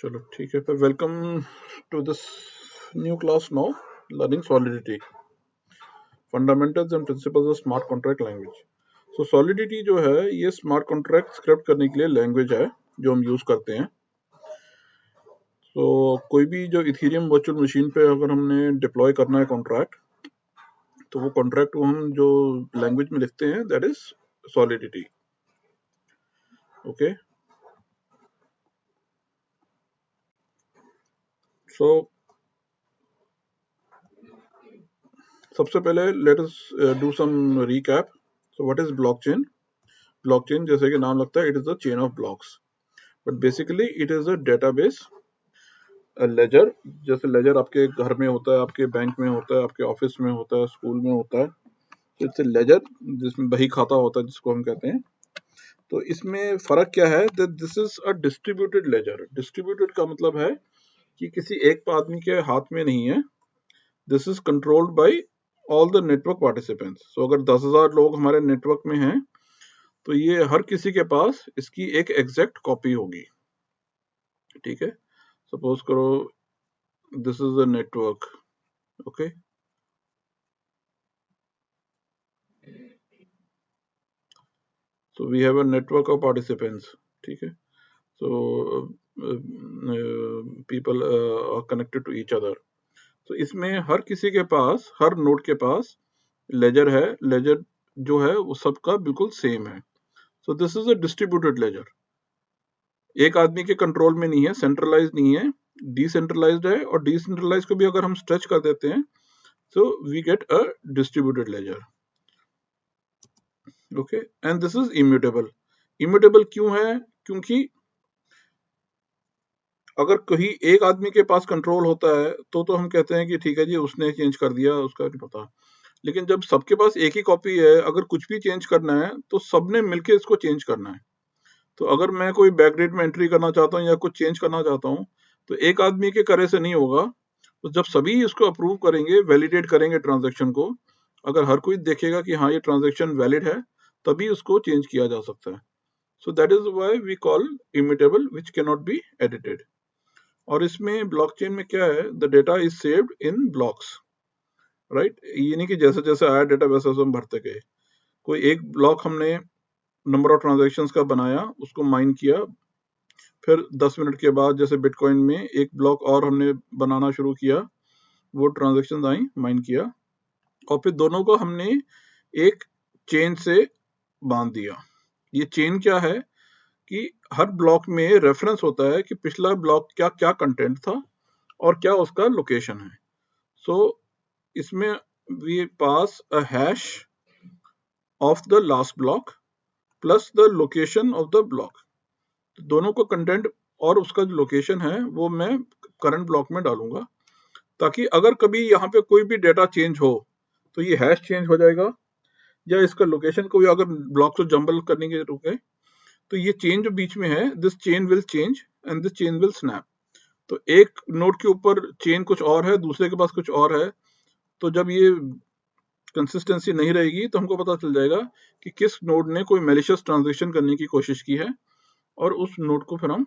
चलो ठीक है, फिर welcome to this new class now, learning Solidity, fundamentals and principles of smart contract language. So Solidity जो है ये स्मार्ट कॉन्ट्रैक्ट स्क्रिप्ट करने के लिए लैंग्वेज है जो हम यूज करते हैं। तो कोई भी जो इथेरियम वर्चुअल मशीन पे अगर हमने डिप्लॉय करना है कॉन्ट्रैक्ट, तो वो कॉन्ट्रैक्ट को हम जो लैंग्वेज में लिखते हैं that is Solidity. Okay, so सबसे पहले let us do some recap. So what is blockchain? Blockchain जैसे कि नाम लगता है, it is a chain of blocks, but basically it is a database, ledger. जैसे लेजर आपके घर में होता है, आपके बैंक में होता है, आपके ऑफिस में होता है, स्कूल में होता है, इट्स अ लेजर जिसमें बही खाता होता है जिसको हम कहते हैं। तो इसमें फर्क क्या है? This is a distributed laser. Distributed का मतलब है कि किसी एक आदमी के हाथ में नहीं है। This is controlled by all the network participants. So अगर 10,000 लोग हमारे नेटवर्क में हैं तो ये हर किसी के पास इसकी एक एग्जैक्ट कॉपी होगी। ठीक है, सपोज करो this is the network. Okay, so we have a network of participants. ठीक है, so people are connected to each other. तो इसमें हर किसी के पास, हर नोड के पास लेजर है। लेजर जो है वो सबका बिल्कुल सेम है। सो this is a distributed laser. एक आदमी के कंट्रोल में नहीं है, सेंट्रलाइज नहीं है, डिसेंट्रलाइज्ड है। और डिसेंट्रलाइज को भी अगर हम स्ट्रेच कर देते हैं so we get a distributed ledger. Okay, and this is immutable. immutable क्यों है? क्योंकि अगर कहीं एक आदमी के पास कंट्रोल होता है तो हम कहते हैं कि ठीक है जी, उसने चेंज कर दिया, उसका नहीं पता। लेकिन जब सबके पास एक ही कॉपी है, अगर कुछ भी चेंज करना है तो सबने मिलके इसको चेंज करना है। तो अगर मैं कोई बैकडेट में एंट्री करना चाहता हूँ या कुछ चेंज करना चाहता हूँ तो एक आदमी के करे से नहीं होगा। तो जब सभी इसको अप्रूव करेंगे, वैलिडेट करेंगे ट्रांजैक्शन को, अगर हर कोई देखेगा कि हाँ ये ट्रांजैक्शन वैलिड है, तभी उसको चेंज किया जा सकता है। So that is why we call immutable which can not be edited. और इसमें ब्लॉकचेन में क्या है? The data is saved in blocks, right. ये नहीं कि जैसे जैसे आया डेटा वैसे वैसे हम भरते गए। कोई एक ब्लॉक हमने नंबर ऑफ ट्रांजैक्शंस का बनाया, उसको माइन किया, फिर 10 मिनट के बाद जैसे बिटकॉइन में एक ब्लॉक और हमने बनाना शुरू किया, वो ट्रांजैक्शंस आई, माइन किया, और फिर दोनों को हमने एक चेन से बांध दिया। ये चेन क्या है कि हर ब्लॉक में रेफरेंस होता है कि पिछला ब्लॉक क्या क्या कंटेंट था और क्या उसका लोकेशन है। सो इसमें we pass a hash of the last block plus the location of the block. दोनों को कंटेंट और उसका जो लोकेशन है वो मैं करंट ब्लॉक में डालूंगा, ताकि अगर कभी यहाँ पे कोई भी डेटा चेंज हो तो ये हैश चेंज हो जाएगा, या इसका लोकेशन को भी अगर ब्लॉक को जंबल करने के रुके तो ये चेन जो बीच में है, this chain will change and this chain will snap. तो एक नोड के ऊपर चेन कुछ और है, दूसरे के पास कुछ और है। तो जब ये कंसिस्टेंसी नहीं रहेगी तो हमको पता चल जाएगा कि किस नोड ने कोई मैलिशियस ट्रांजैक्शन करने की कोशिश की है, और उस नोड को फिर हम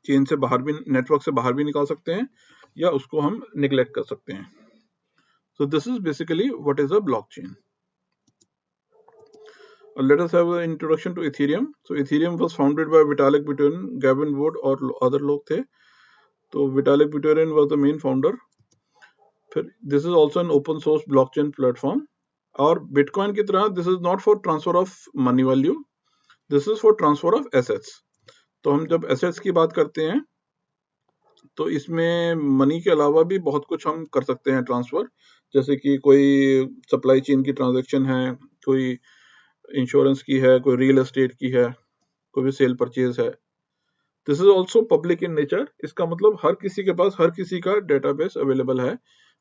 चेन से बाहर भी, नेटवर्क से बाहर भी निकाल सकते हैं, या उसको हम निगलेक्ट कर सकते हैं। So this is basically what is a blockchain. Let us have an introduction to Ethereum. So Ethereum was founded by Vitalik Buterin, Gavin Wood और other लोग थे। तो Vitalik Buterin was the main founder. फिर this is also an open source blockchain platform. और Bitcoin की तरह this is not for transfer of money value, this is for transfer of assets. तो हम जब assets की बात करते हैं तो इसमें मनी के अलावा भी बहुत कुछ हम कर सकते हैं ट्रांसफर, जैसे कि कोई सप्लाई चेन की ट्रांजैक्शन है, कोई इंश्योरेंस की है, कोई रियल एस्टेट की है, कोई भी सेल परचेज है। This is also public in nature. इसका मतलब हर किसी के पास हर किसी का डेटाबेस अवेलेबल है,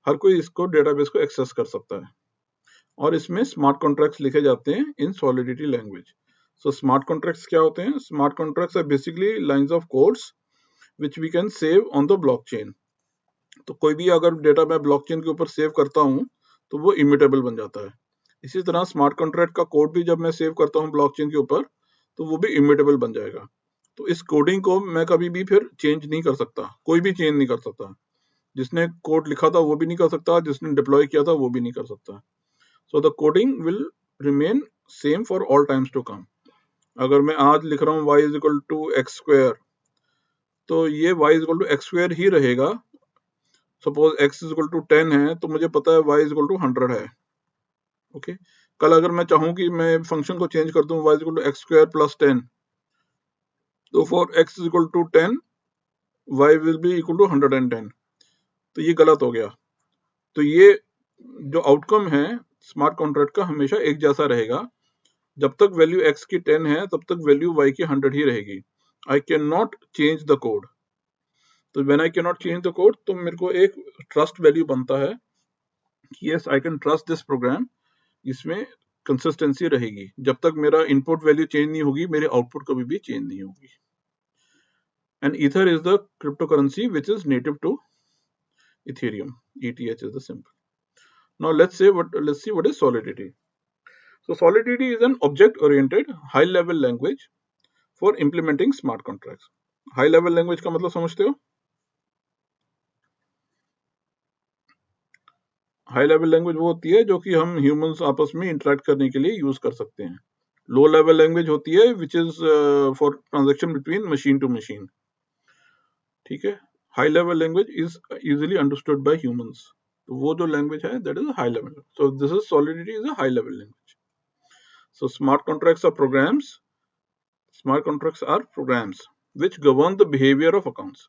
हर कोई इसको डेटाबेस को एक्सेस कर सकता है। और इसमें स्मार्ट कॉन्ट्रैक्ट्स लिखे जाते हैं in Solidity language. So smart contracts क्या होते हैं? Smart contracts are basically lines of codes which we can save on the blockchain. तो कोई भी अगर डेटा मैं ब्लॉकचेन के ऊपर सेव करता हूँ तो वो इम्यूटेबल बन जाता है। इसी तरह स्मार्ट कॉन्ट्रैक्ट का कोड भी जब मैं सेव करता हूँ ब्लॉकचेन के ऊपर तो वो भी इम्यूटेबल बन जाएगा। तो इस कोडिंग को मैं कभी भी फिर चेंज नहीं कर सकता, कोई भी चेंज नहीं कर सकता। जिसने कोड लिखा था वो भी नहीं कर सकता, जिसने डिप्लॉय किया था वो भी नहीं कर सकता। So the coding will remain same for all times to come. अगर मैं आज लिख रहा हूँ y is equal to x square, तो ये y is equal to x square ही रहेगा। Suppose x is equal to 10 है, तो मुझे पता है y इज इक्वल टू 100 है। ओके, कल अगर मैं चाहूँ कि मैं फंक्शन को चेंज कर दूं y is equal to x square plus 10, तो for x is equal to 10 y will be equal to 110। तो ये गलत हो गया। तो ये जो आउटकम है स्मार्ट कॉन्ट्रैक्ट का हमेशा एक जैसा रहेगा। जब तक वैल्यू x की 10 है तब तक वैल्यू y की 100 ही रहेगी। I can not change the code. तो when I can not change the code, तो मेरे को एक ट्रस्ट वैल्यू बनता है कि yes I can trust this program, इसमें कंसिस्टेंसी रहेगी। जब तक मेरा इनपुट वैल्यू चेंज नहीं होगी, मेरे आउटपुट कभी भी चेंज नहीं होगी। And ether is the cryptocurrency which is native to Ethereum. ETH is the symbol. Now let's see what is Solidity. So Solidity is an object-oriented, high-level language for implementing smart contracts. High-level language का मतलब समझते हो? High-level language वो होती है जो कि हम humans आपस में interact करने के लिए use कर सकते हैं. Low-level language होती है which is for transaction between machine to machine. ठीक है? High-level language is easily understood by humans. तो वो जो language है that is a high level. So this is Solidity is a high-level language. So smart contracts are programs. Smart contracts are programs which govern the behavior of accounts.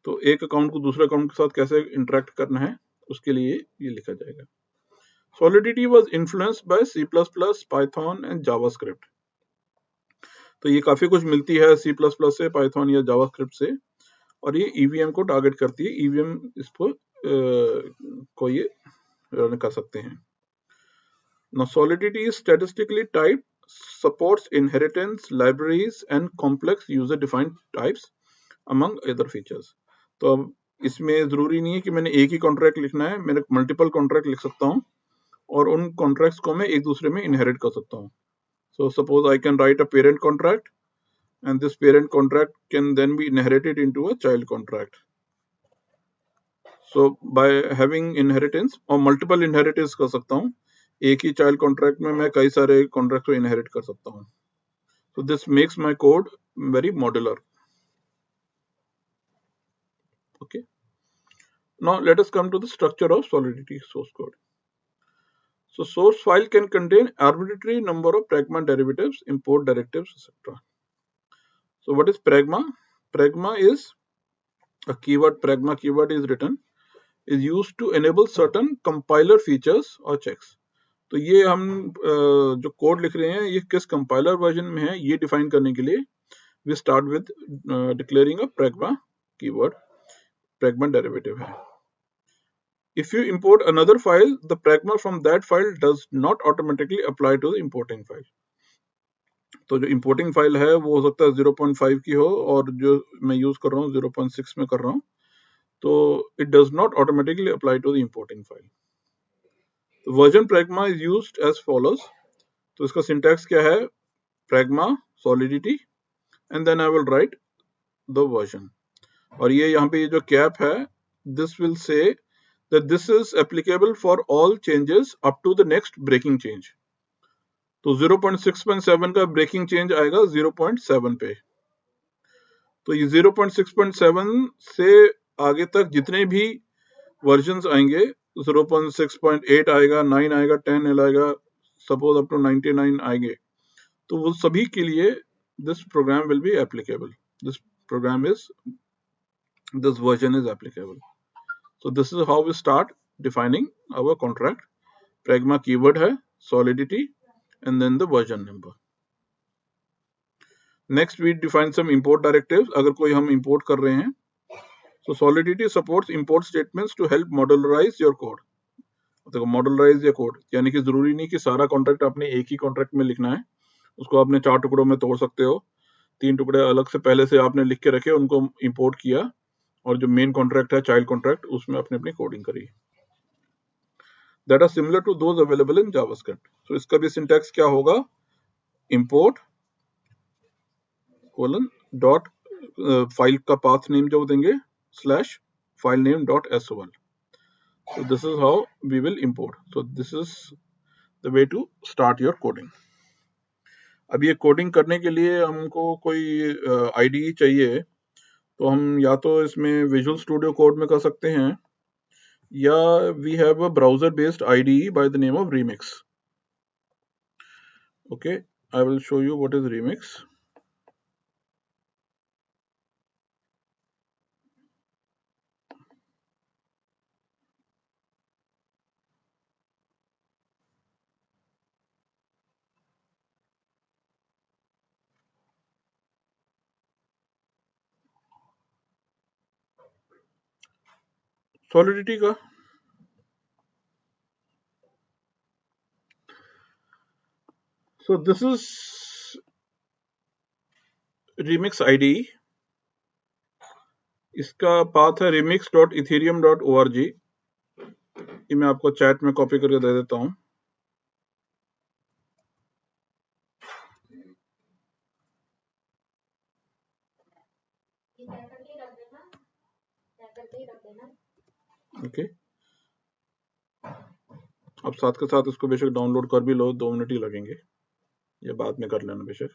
तो एक account को दूसरे account के साथ कैसे interact करना है उसके लिए ये लिखा जाएगा. Solidity was influenced by C++, Python and JavaScript. तो ये काफी कुछ मिलती है C++ से, Python या JavaScript से, और ये EVM को टारगेट करती है. EVM इसको को ये रन कर सकते हैं. Now Solidity is statistically typed, supports inheritance, libraries and complex user-defined types among other features. तो अब इसमें जरूरी नहीं है कि मैंने एक ही कॉन्ट्रैक्ट लिखना है, मैंने मल्टीपल कॉन्ट्रैक्ट लिख सकता हूँ और उन कॉन्ट्रैक्ट्स को मैं एक दूसरे में इनहेरिट कर सकता हूँ. So suppose I can write a parent contract and this parent contract can then be inherited into a child contract. So by having inheritance और multiple inheritance कर सकता हूँ. एक ही चाइल्ड कॉन्ट्रैक्ट में मैं कई सारे कॉन्ट्रैक्ट को इनहेरिट कर सकता हूँ. So this makes my code very modular. Okay. Now let us come to the structure of Solidity source code. So source file can contain arbitrary number of pragma derivatives, import directives, etc. So what is pragma? Pragma is a keyword. Pragma keyword is written, is used to enable certain compiler features or checks. तो ये हम जो code लिख रहे हैं ये किस compiler version में है ये डिफाइन करने के लिए we start with declaring a pragma keyword. pragma derivative है. If you import another file, the pragma from that file does not automatically apply to the importing file. तो जो importing file है वो हो सकता है 0.5 की हो और जो मैं यूज कर रहा हूँ 0.6 में कर रहा हूँ, तो it does not automatically apply to the importing file. The version pragma is used as follows. तो इसका syntax क्या है? Pragma solidity and then I will write the version. और ये यहाँ पे ये जो cap है, this will say that this is applicable for all changes up to the next breaking change. तो 0.6.7 का breaking change आएगा 0.7 पे. तो ये 0.6.7 से आगे तक जितने भी वर्जन्स आएंगे, 0.6.8 आएगा, 9 आएगा, 10 आएगा, सपोज अप टू 99 आएंगे, तो वो सभी के लिए this program will be applicable. This version is applicable. So this is how we start defining our contract. Pragma keyword है, solidity, and then the version number. Next we define some import directives. अगर कोई हम import कर रहे हैं, so Solidity supports import statements to help modularize your code. देखो modularize your code यानी कि जरूरी नहीं कि सारा कॉन्ट्रैक्ट आपने एक ही कॉन्ट्रैक्ट में लिखना है, उसको आपने 4 टुकड़ों में तोड़ सकते हो. 3 टुकड़े अलग से पहले से आपने लिख के रखे, उनको इंपोर्ट किया और जो मेन कॉन्ट्रैक्ट है चाइल्ड कॉन्ट्रैक्ट उसमें आपने अपनी कोडिंग करी. That are similar to those available in JavaScript. So इसका भी सिंटैक्स क्या होगा? Import कोलन डॉट फाइल का पाथ नेम जो देंगे slash file name dot SOL. So this is how we will import. So this is the way to start your coding. अब ये coding करने के लिए हमको कोई IDE चाहिए, तो हम या तो इसमें विजुअल स्टूडियो कोड में कर सकते हैं, या we have a browser based IDE by the name of Remix. Okay, I will show you what is Remix. Solidity का so this is Remix IDE. इसका पाथ है remix.ethereum.org. ये मैं आपको चैट में कॉपी करके दे देता हूँ. ओके, अब साथ के साथ इसको बेशक डाउनलोड कर भी लो, 2 मिनट ही लगेंगे, ये बाद में कर लेना बेशक.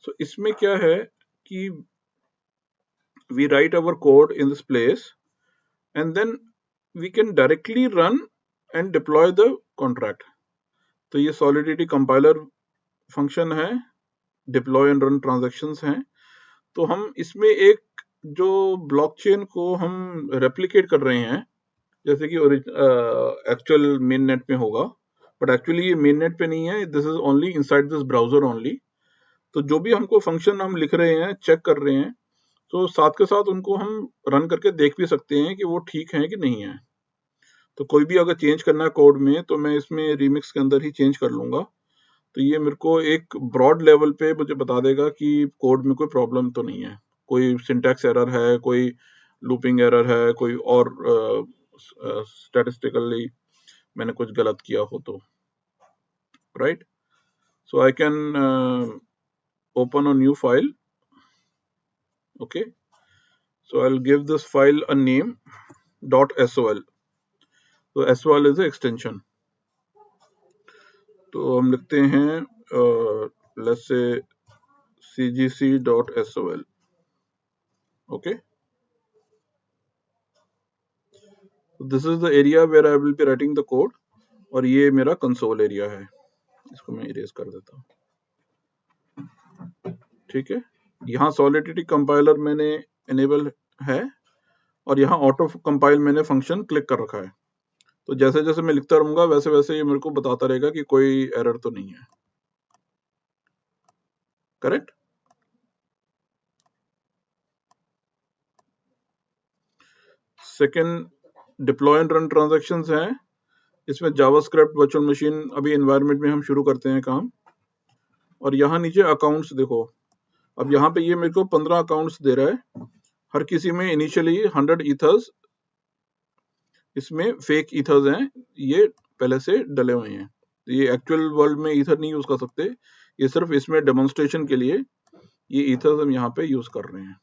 सो इसमें क्या है कि we write our code in this place and then we can directly run and deploy the contract. तो ये Solidity compiler function है, deploy and run transactions हैं. तो हम इसमें एक जो ब्लॉकचेन को हम रेप्लिकेट कर रहे हैं, जैसे कि एक्चुअल मेन नेट में होगा, बट एक्चुअली ये मेन नेट पे नहीं है, this is only inside this browser only. तो जो भी हमको फंक्शन हम लिख रहे हैं, चेक कर रहे हैं, तो साथ के साथ उनको हम रन करके देख भी सकते हैं कि वो ठीक है कि नहीं है. तो कोई भी अगर चेंज करना है कोड में, तो मैं इसमें रीमिक्स के अंदर ही चेंज कर लूंगा. तो ये मेरे को एक ब्रॉड लेवल पे मुझे बता देगा कि कोड में कोई प्रॉब्लम तो नहीं है, कोई सिंटैक्स एरर है, कोई लूपिंग एरर है, कोई और स्टैटिस्टिकली मैंने कुछ गलत किया हो तो, right. So I can open a new file. Okay, so I'll give this file a name .sol. so sol is the extension. तो हम लिखते हैं let's say cgc.sol. okay, so this is the area where I will be writing the code, और ये मेरा console area है. इसको मैं erase कर देता हूँ. ठीक है, यहाँ Solidity compiler मैंने enable है, और यहाँ auto compile मैंने function click कर रखा है. तो जैसे जैसे मैं लिखता रहूंगा वैसे वैसे ये मेरे को बताता रहेगा कि कोई एरर तो नहीं है. Correct. Second, deploy and run transactions हैं. इसमें जावास्क्रिप्ट वर्चुअल मशीन अभी एनवायरनमेंट में हम शुरू करते हैं काम. और यहाँ नीचे अकाउंट्स देखो, अब यहाँ पे ये मेरे को 15 अकाउंट्स दे रहा है. हर किसी में इनिशियली 100 ईथर्स, इसमें फेक ईथर्स हैं, ये पहले से डले हुए हैं. ये एक्चुअल वर्ल्ड में ईथर नहीं यूज कर सकते, ये सिर्फ इसमें डेमोन्स्ट्रेशन के लिए ये ईथर्स हम यहाँ पे यूज कर रहे हैं.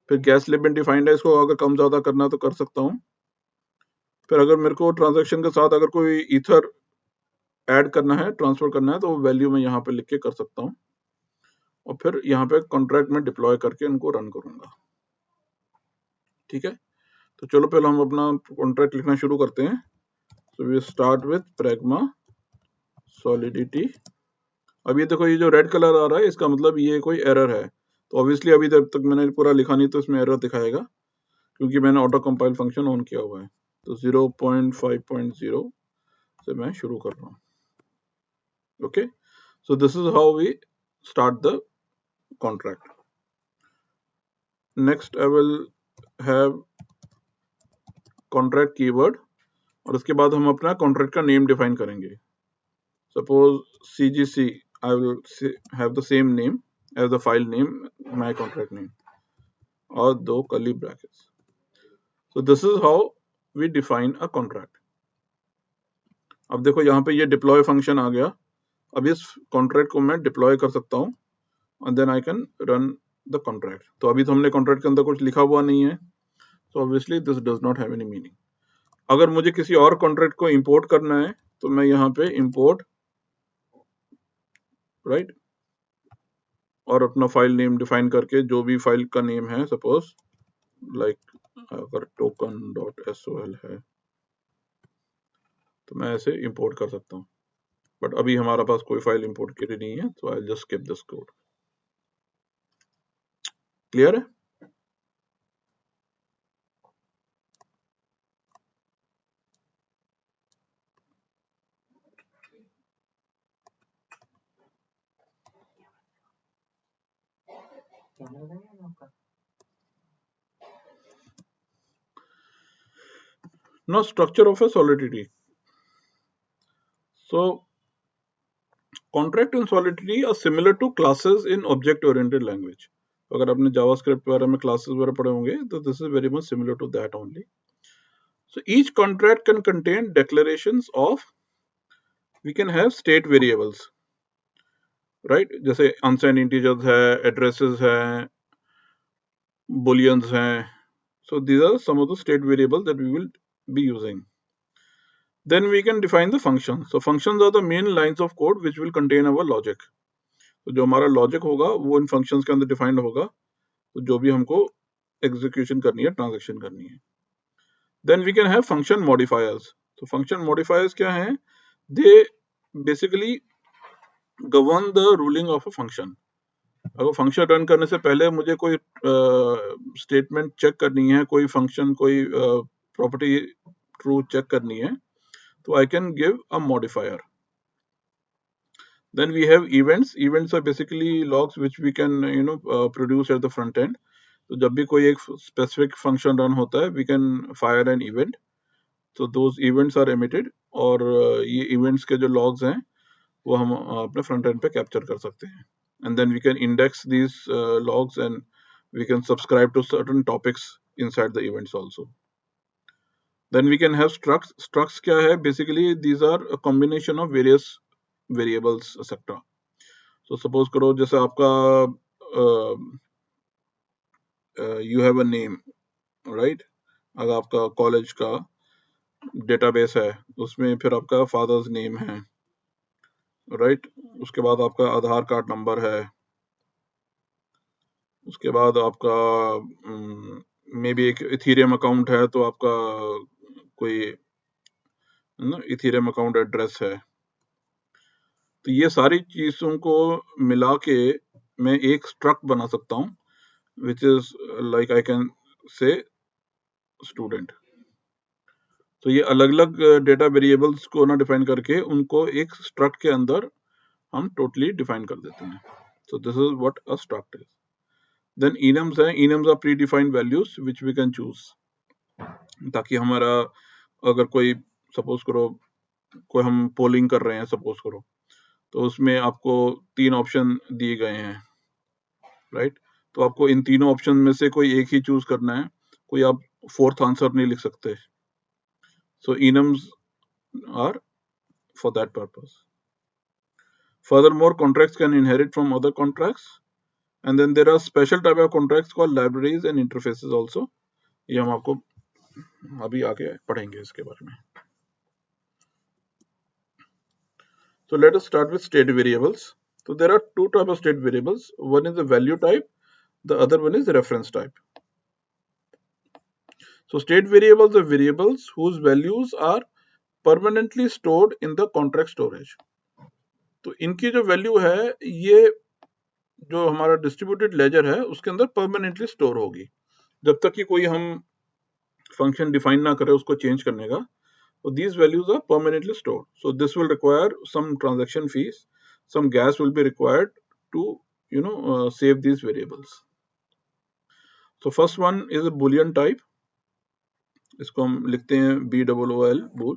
फिर गैस लिमिट डिफाइंड है, इसको अगर कम ज्यादा करना तो कर सकता हूँ. फिर अगर मेरे को ट्रांजैक्शन के साथ अगर कोई ईथर ऐड करना है, ट्रांसफर करना है, तो वैल्यू मैं यहाँ पे लिख के कर सकता हूँ, और फिर यहाँ पे कॉन्ट्रैक्ट में डिप्लॉय करके इनको रन करूंगा. ठीक है, तो चलो पहले हम अपना कॉन्ट्रैक्ट लिखना शुरू करते हैं. So we start with pragma Solidity. अब ये देखो, ये जो रेड कलर आ रहा है, इसका मतलब ये कोई एरर है. तो ऑब्वियसली अभी तक मैंने पूरा लिखा नहीं, तो इसमें एरर दिखाएगा, क्योंकि मैंने ऑटो कंपाइल फंक्शन ऑन किया हुआ है. तो 0.5.0 से मैं शुरू कर रहा हूँ. Okay, so this is how we start the contract. Next I will have contract keyword, और उसके बाद हम अपना कॉन्ट्रैक्ट का नेम डिफाइन करेंगे. Suppose CGC, I will have the same name as the file name, my contract name, और 2 curly brackets. So this is how we define a contract. अब देखो यहाँ पे ये डिप्लॉय फंक्शन आ गया. अब इस कॉन्ट्रैक्ट को मैं डिप्लॉय कर सकता हूँ, and then I can run the contract. तो अभी तो हमने contract के अंदर कुछ लिखा हुआ नहीं है, so obviously this does not have any meaning. अगर मुझे किसी और contract को import करना है तो मैं यहाँ पे import, right, और अपना फाइल नेम डिफाइन करके जो भी फाइल का नेम है, सपोज लाइक अगर token.sol है तो मैं ऐसे इंपोर्ट कर सकता हूँ, बट अभी हमारा पास कोई फाइल इंपोर्ट की नहीं है, तो I just skip this code. Clear है? Now structure of a solidity. So contract and solidity are similar to classes in object oriented language. अगर आपने जावास्क्रिप्ट वगैरह में क्लासेस वगैरह पढ़े होंगे तो this is very much similar to that only. So each contract can contain declarations of, we can have state variables, right? जैसे unsigned integers है, addresses है, booleans हैं. So these are some of the state variables that we will be using. Then we can define the functions. So functions are the main lines of code which will contain our logic. तो जो हमारा logic होगा वो इन functions के अंदर defined होगा, तो जो भी हमको एग्जीक्यूशन करनी है, ट्रांजैक्शन करनी है. Then we can have function modifiers. तो फंक्शन मॉडिफायर्स क्या हैं? They basically govern the ruling of a function. अगर फंक्शन रन करने से पहले मुझे कोई स्टेटमेंट चेक करनी है, कोई फंक्शन, कोई प्रॉपर्टी ट्रू चेक करनी है, तो I can give a modifier. Then we have events. Events are basically logs which we can produce at the front end. तो जब भी कोई एक specific function run होता है, we can fire an event. So those events are emitted, और ये events के जो logs हैं वो हम अपने front end पे capture कर सकते हैं. And then we can index these logs, and we can subscribe to certain topics inside the events also. Then we can have structs. Structs क्या है? Basically these are a combination of various variables etc. So suppose करो जैसे आपका you have a name, right? अगर आपका college का database है, उसमें फिर आपका फादर्स नेम है, राइट? उसके बाद आपका आधार कार्ड नंबर है, उसके बाद आपका मे बी एक इथीरियम अकाउंट है, तो आपका कोई इथीरियम अकाउंट एड्रेस है. तो ये सारी चीजों को मिला के मैं एक स्ट्रक्ट बना सकता हूँ, which is like I can say student. तो ये अलग अलग डेटा वेरिएबल्स को ना डिफाइन करके उनको एक स्ट्रक्ट के अंदर हम टोटली डिफाइन कर देते हैं. So this is what a struct is. Then enums है. enums are predefined values which we can choose, ताकि हमारा अगर कोई सपोज करो कोई हम पोलिंग कर रहे हैं सपोज करो, तो उसमें आपको 3 ऑप्शन दिए गए हैं, राइट? तो आपको इन तीनों ऑप्शन में से कोई एक ही चूज करना है, कोई आप फोर्थ आंसर नहीं लिख सकते. सो enums are for that purpose. Furthermore, contracts can inherit from other contracts, and then there are special type of contracts called libraries and interfaces also. ये हम आपको अभी आगे पढ़ेंगे इसके बारे में. So let us start with state variables. So there are two types of state variables. One is the value type, the other one is the reference type. So state variables are variables whose values are permanently stored in the contract storage. तो इनकी जो value है ये जो हमारा distributed laser है उसके अंदर परमानेंटली स्टोर होगी, जब तक कि कोई हम फंक्शन डिफाइन ना करें उसको चेंज करने का. So these values are permanently stored. So this will require some transaction fees, some gas will be required to save these variables. So first one is a boolean type. इसको हम लिखते हैं BOOL, bool.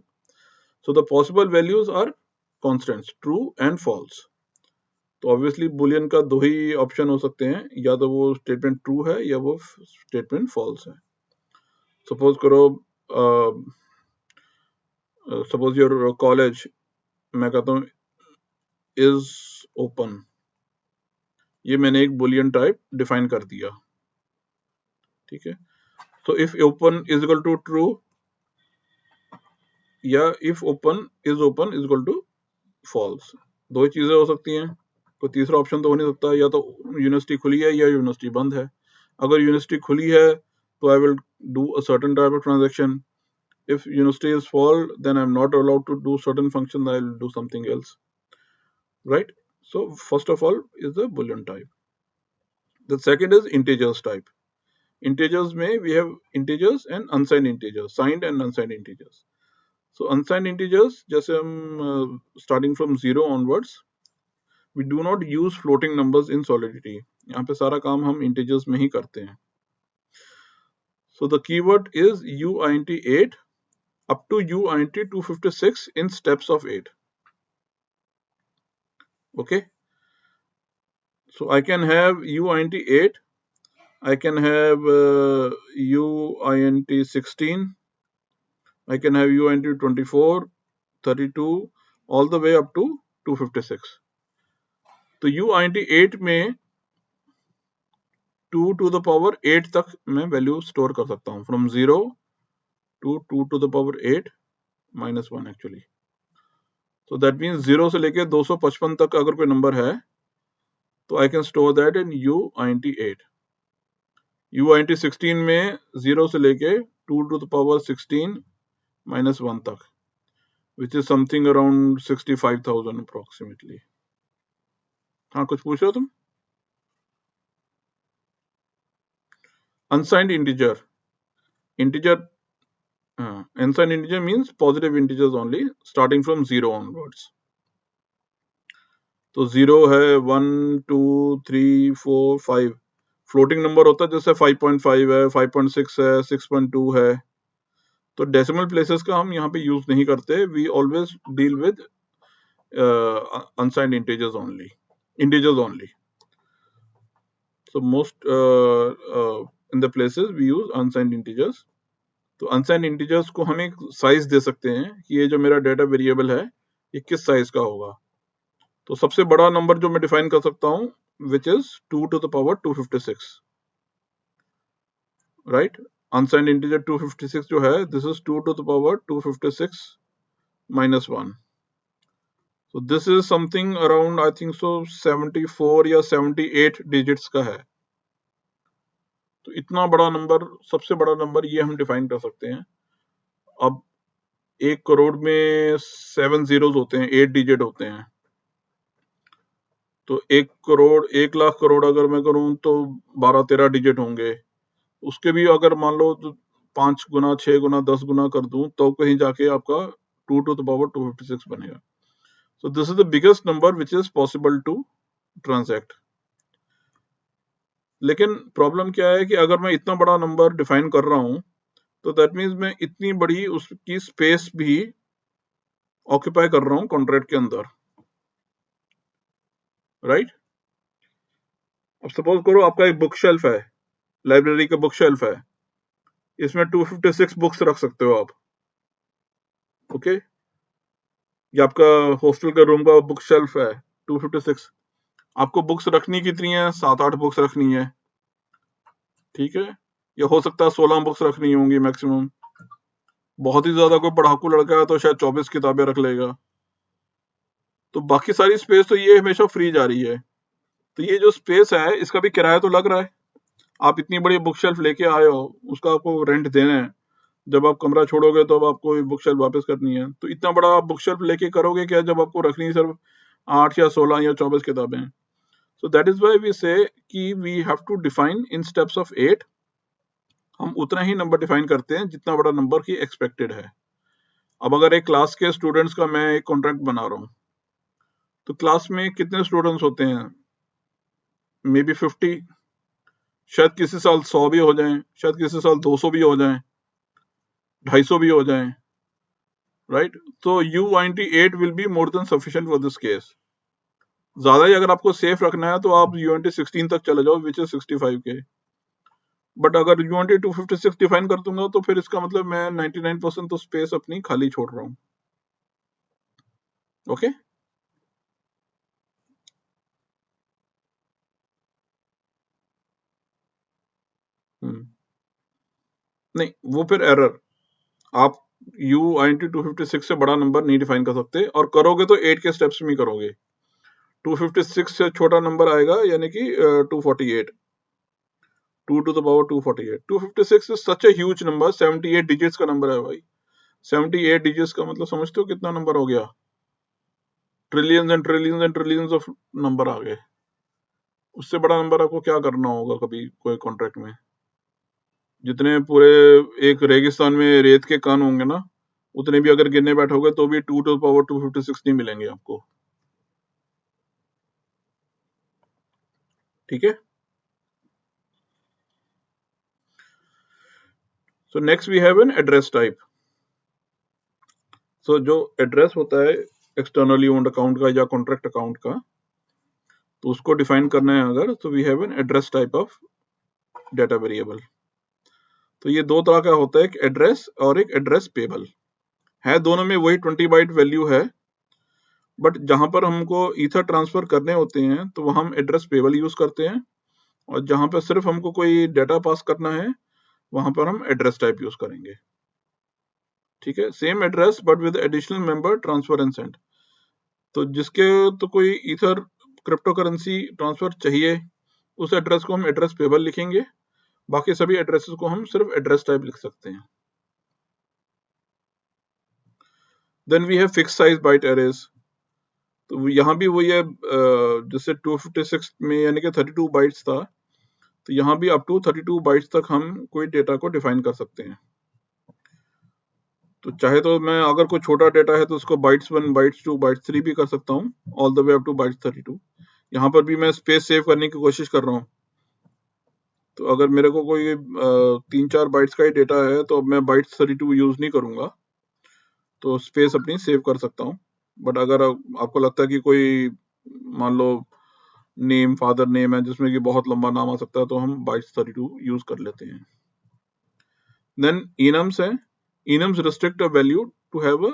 So the possible values are constants, true and false. तो obviously Boolean का दो ही option हो सकते हैं, या तो वो स्टेटमेंट ट्रू है या वो स्टेटमेंट फॉल्स है. सपोज करो सपोज योर कॉलेज, मैं कहता हूँ इज ओपन, ये मैंने एक बुलियन टाइप डिफाइन कर दिया, ठीक है। तो if open is equal to true या if open is equal to false, दो ही चीजें हो सकती हैं, कोई तीसरा ऑप्शन तो हो नहीं सकता, या तो यूनिवर्सिटी खुली है या यूनिवर्सिटी बंद है। अगर यूनिवर्सिटी खुली है तो I will do a certain type of transaction, if university is full then I'm not allowed to do certain functions, I'll do something else, right? So first of all is the boolean type. The second is integers type. Integers may we have integers and unsigned integers, signed and unsigned integers. So unsigned integers जैसे हम starting from 0 onwards we do not use floating numbers in solidity, यहाँ पे सारा काम हम integers में ही करते हैं. So the keyword is uint8 up to uint256 in steps of 8. Okay, so I can have uint8, I can have uint16, I can have uint24, 32, all the way up to 256. तो uint8 में 2 to the power 8 तक मैं value store कर सकता हूँ, from 0 to 2 to the power 8 minus 1 actually. So that means 0 से लेके 255 तक अगर कोई नंबर है तो I can store that in uint8. uint16 में 0 से लेके 2 to the power 16 minus 1 तक, which is something around 65,000 approximately. हाँ, कुछ पूछ रहे हो तुम? Unsigned integer. Unsigned integer means positive integers only, starting from 0 onwards. तो 0 है, 1 2 3 4 5 फ्लोटिंग नंबर होता है, जैसे 5.5 है, 5.6 है, 6.2 है. तो डेसिमल प्लेसेस का हम यहाँ पे यूज नहीं करते. We always deal with unsigned integers only. So most in the places we use unsigned integers. तो unsigned integers को हम एक साइज दे सकते हैं कि ये जो मेरा डेटा वेरिएबल है ये किस साइज का होगा. तो सबसे बड़ा नंबर जो मैं डिफाइन कर सकता हूँ which is 2 to the power 256, right? Unsigned integer 256 जो है, this is 2 to the power 256 minus 1. So this is something around I think so 74 या 78 डिजिट्स का है. तो इतना बड़ा नंबर, सबसे बड़ा नंबर ये हम डिफाइन कर सकते हैं. अब 1 करोड़ में 7 जीरोस होते हैं, 8 डिजिट होते हैं. तो 1 करोड़ 1 लाख करोड़ अगर मैं करूं तो 12-13 डिजिट होंगे. उसके भी अगर मान लो 5 गुना 6 गुना 10 गुना कर दूं तो कहीं जाके आपका 2 to the power 256 बनेगा. So this is the biggest number which is possible to transact. लेकिन प्रॉब्लम क्या है कि अगर मैं इतना बड़ा नंबर डिफाइन कर रहा हूं तो दैट मीन्स मैं इतनी बड़ी उसकी स्पेस भी ऑक्यूपाई कर रहा हूं कॉन्ट्रैक्ट के अंदर, राइट? अब सपोज करो आपका एक बुक शेल्फ है, लाइब्रेरी का बुक शेल्फ है, इसमें 256 बुक्स रख सकते हो आप. ओके, ये आपका हॉस्टल का रूम का बुक शेल्फ है 256. आपको बुक्स रखनी कितनी है? 7-8 बुक्स रखनी है, ठीक है. या हो सकता है 16 बुक्स रखनी होंगी मैक्सिमम. बहुत ही ज्यादा कोई पढ़ाकू लड़का है तो शायद 24 किताबें रख लेगा. तो बाकी सारी स्पेस तो ये हमेशा फ्री जा रही है. तो ये जो स्पेस है इसका भी किराया तो लग रहा है. आप इतनी बड़ी बुक शेल्फ लेके आए हो, उसका आपको रेंट देना है. जब आप कमरा छोड़ोगे तो अब आपको बुक शेल्फ वापस करनी है. तो इतना बड़ा आप बुक शेल्फ लेके करोगे क्या जब आपको रखनी सिर्फ 8 या 16 या 24 किताबें. So that is why we say कि we have to define in steps of 8. हम उतना ही नंबर डिफाइन करते हैं जितना बड़ा नंबर की एक्सपेक्टेड है. अब अगर एक क्लास के स्टूडेंट्स का मैं एक कॉन्ट्रैक्ट बना रहा हूँ तो क्लास में कितने स्टूडेंट्स होते हैं? मे बी 50, शायद किसी साल 100 भी हो जाएं, शायद किसी साल 200 भी हो जाएं, 250 भी हो जाएं, राइट? तो uint8 will be more than sufficient for this case. ज्यादा ही अगर आपको सेफ रखना है तो आप uint16 तक चले जाओ विच इज 65K. बट अगर uint256 डिफाइन कर दूंगा तो फिर इसका मतलब मैं 99% तो स्पेस अपनी खाली छोड़ रहा हूँ. ओके नहीं, वो फिर एरर। आप UINT 256 से बड़ा नंबर नहीं डिफाइन कर सकते, और करोगे तो 8 के स्टेप्स में ही करोगे। 256 से छोटा नंबर आएगा, यानी कि 248, 2 to the power 248। 256 is such a huge number, 78 digits का नंबर है भाई। 78 डिजिट्स का मतलब समझते हो कितना नंबर हो गया? Trillions and trillions and trillions of number आ गए। उससे बड़ा नंबर आपको क्या करना होगा कभी कोई कॉन्ट्रैक्ट में? जितने पूरे एक रेगिस्तान में रेत के कण होंगे ना, उतने भी अगर गिनने बैठोगे तो भी 2 to the power 256 नहीं मिलेंगे आपको। ठीक है। So next we have an address type. सो जो एड्रेस होता है एक्सटर्नली ओन्ड अकाउंट का या कॉन्ट्रैक्ट अकाउंट का, तो उसको डिफाइन करना है अगर, तो we have an address type of data variable. तो ये दो तरह का होता है, एक एड्रेस और एक एड्रेस पेबल है। दोनों में वही 20 बाइट वैल्यू है, बट जहां पर हमको ईथर ट्रांसफर करने होते हैं तो वहां हम एड्रेस पेबल यूज करते हैं, और जहां पर सिर्फ हमको कोई डेटा पास करना है वहां पर हम एड्रेस टाइप यूज करेंगे। ठीक है, same address but with additional member transfer and send. तो जिसके तो कोई ईथर क्रिप्टो करेंसी ट्रांसफर चाहिए, उस एड्रेस को हम एड्रेस पेबल लिखेंगे, बाकी सभी एड्रेसेस को हम सिर्फ एड्रेस टाइप लिख सकते हैं। Then we have fix size byte arrays. तो यहाँ भी वही है, जैसे 256 में यानी कि 32 बाइट्स था, तो यहाँ भी अप टू 32 बाइट्स तक हम कोई डेटा को डिफाइन कर सकते हैं। तो चाहे तो मैं अगर कोई छोटा डेटा है तो उसको बाइट्स 1, बाइट्स 2, बाइट्स 3 भी कर सकता हूँ, all the way up two bytes 32। यहाँ पर भी मैं स्पेस सेव करने की कोशिश कर रहा हूँ। तो अगर मेरे को कोई 3-4 बाइट्स का ही डेटा है तो मैं बाइट्स 32 यूज नहीं करूंगा, तो स्पेस अपनी सेव कर सकता हूँ। बट अगर आपको लगता है कि कोई मान लो नेम, फादर नेम है जिसमें कि बहुत लंबा नाम आ सकता है, तो हम बाइट्स 32 यूज कर लेते हैं। देन enums है। enums restrict a value to have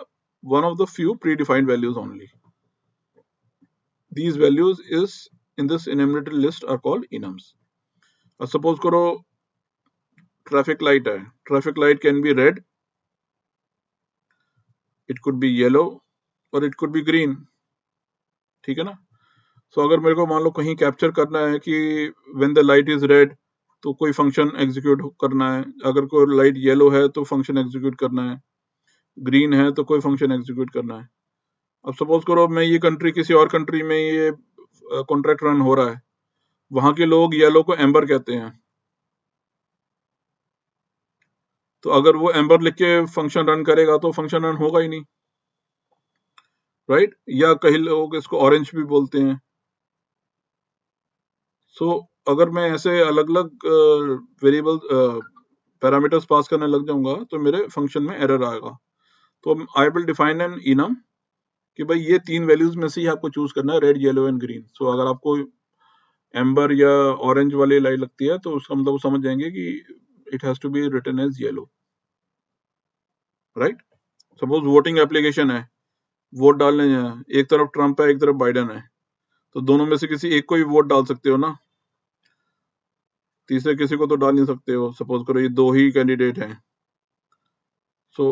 one of the few predefined values only. These values is in this enumerated list are called enums. Suppose करो ट्रैफिक लाइट है, traffic light can be red, it could be yellow, और it could be green. ठीक है ना? सो अगर मेरे को मान लो कहीं कैप्चर करना है कि when the light is red तो कोई फंक्शन एग्जीक्यूट करना है, अगर कोई लाइट येलो है तो फंक्शन एग्जीक्यूट करना है, ग्रीन है तो कोई फंक्शन एग्जीक्यूट करना है। अब सपोज करो मैं ये कंट्री, किसी और कंट्री में ये कॉन्ट्रैक्ट रन हो रहा है, वहां के लोग येलो को एम्बर कहते हैं, तो अगर वो एम्बर लिख के फंक्शन रन करेगा तो फंक्शन रन होगा ही नहीं, राइट? या कई लोग इसको ऑरेंज भी बोलते हैं। सो अगर मैं ऐसे अलग अलग वेरिएबल पैरामीटर्स पास करने लग जाऊंगा तो मेरे फंक्शन में एरर आएगा। तो I will define an enum कि भाई ये 3 वैल्यूज में से ही आपको चूज करना है, रेड, येलो एंड ग्रीन। सो अगर आपको एम्बर या ऑरेंज वाली लाइट लगती है तो उसका मतलब समझ जाएंगे कि it has to be written as yellow, right? Suppose voting application है, वोट डालने हैं, एक तरफ ट्रंप है एक तरफ बाइडेन है, तो दोनों में से किसी एक को ही वोट डाल सकते हो ना, तीसरे किसी को तो डाल नहीं सकते हो। सपोज करो ये 2 ही कैंडिडेट हैं, सो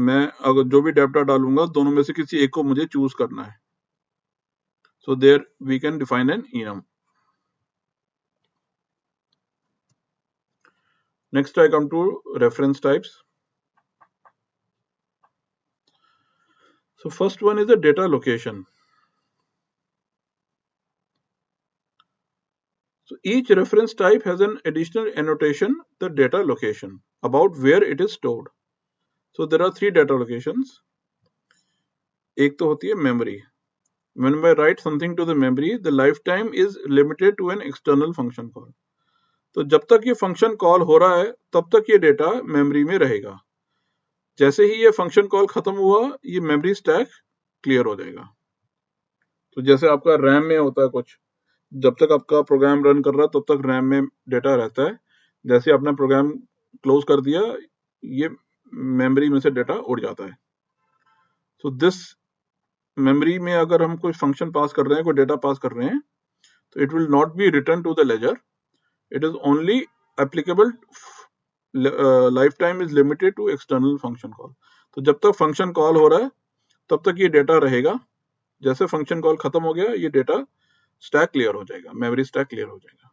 मैं अगर जो भी डेटा डालूंगा दोनों में से किसी एक को मुझे चूज करना है। So there we can define an enum. Next I come to reference types. So first one is the data location. So each reference type has an additional annotation, the data location, about where it is stored. So there are 3 data locations. एक तो होती है memory. When I write something to the memory, the lifetime is limited to an external function call. तो जब तक ये function call हो रहा है तब तक ये डेटा मेमोरी में रहेगा। जैसे ही ये फंक्शन कॉल खत्म हुआ, ये मेमोरी स्टैक क्लियर हो जाएगा। तो जैसे आपका रैम में होता है कुछ, जब तक आपका प्रोग्राम रन कर रहा है तब तक रैम में डेटा रहता है, जैसे आपने प्रोग्राम क्लोज कर दिया ये मेमोरी में से डेटा उड़ जाता है। सो दिस मेमोरी में अगर हम कोई फंक्शन पास कर रहे हैं, कोई डेटा पास कर रहे हैं, तो it will not be return to the ledger, it is only applicable lifetime is limited to external function call. तो जब तक फंक्शन कॉल हो रहा है तब तक ये डेटा रहेगा, जैसे फंक्शन कॉल खत्म हो गया ये डेटा स्टैक क्लियर हो जाएगा, मेमोरी स्टैक क्लियर हो जाएगा,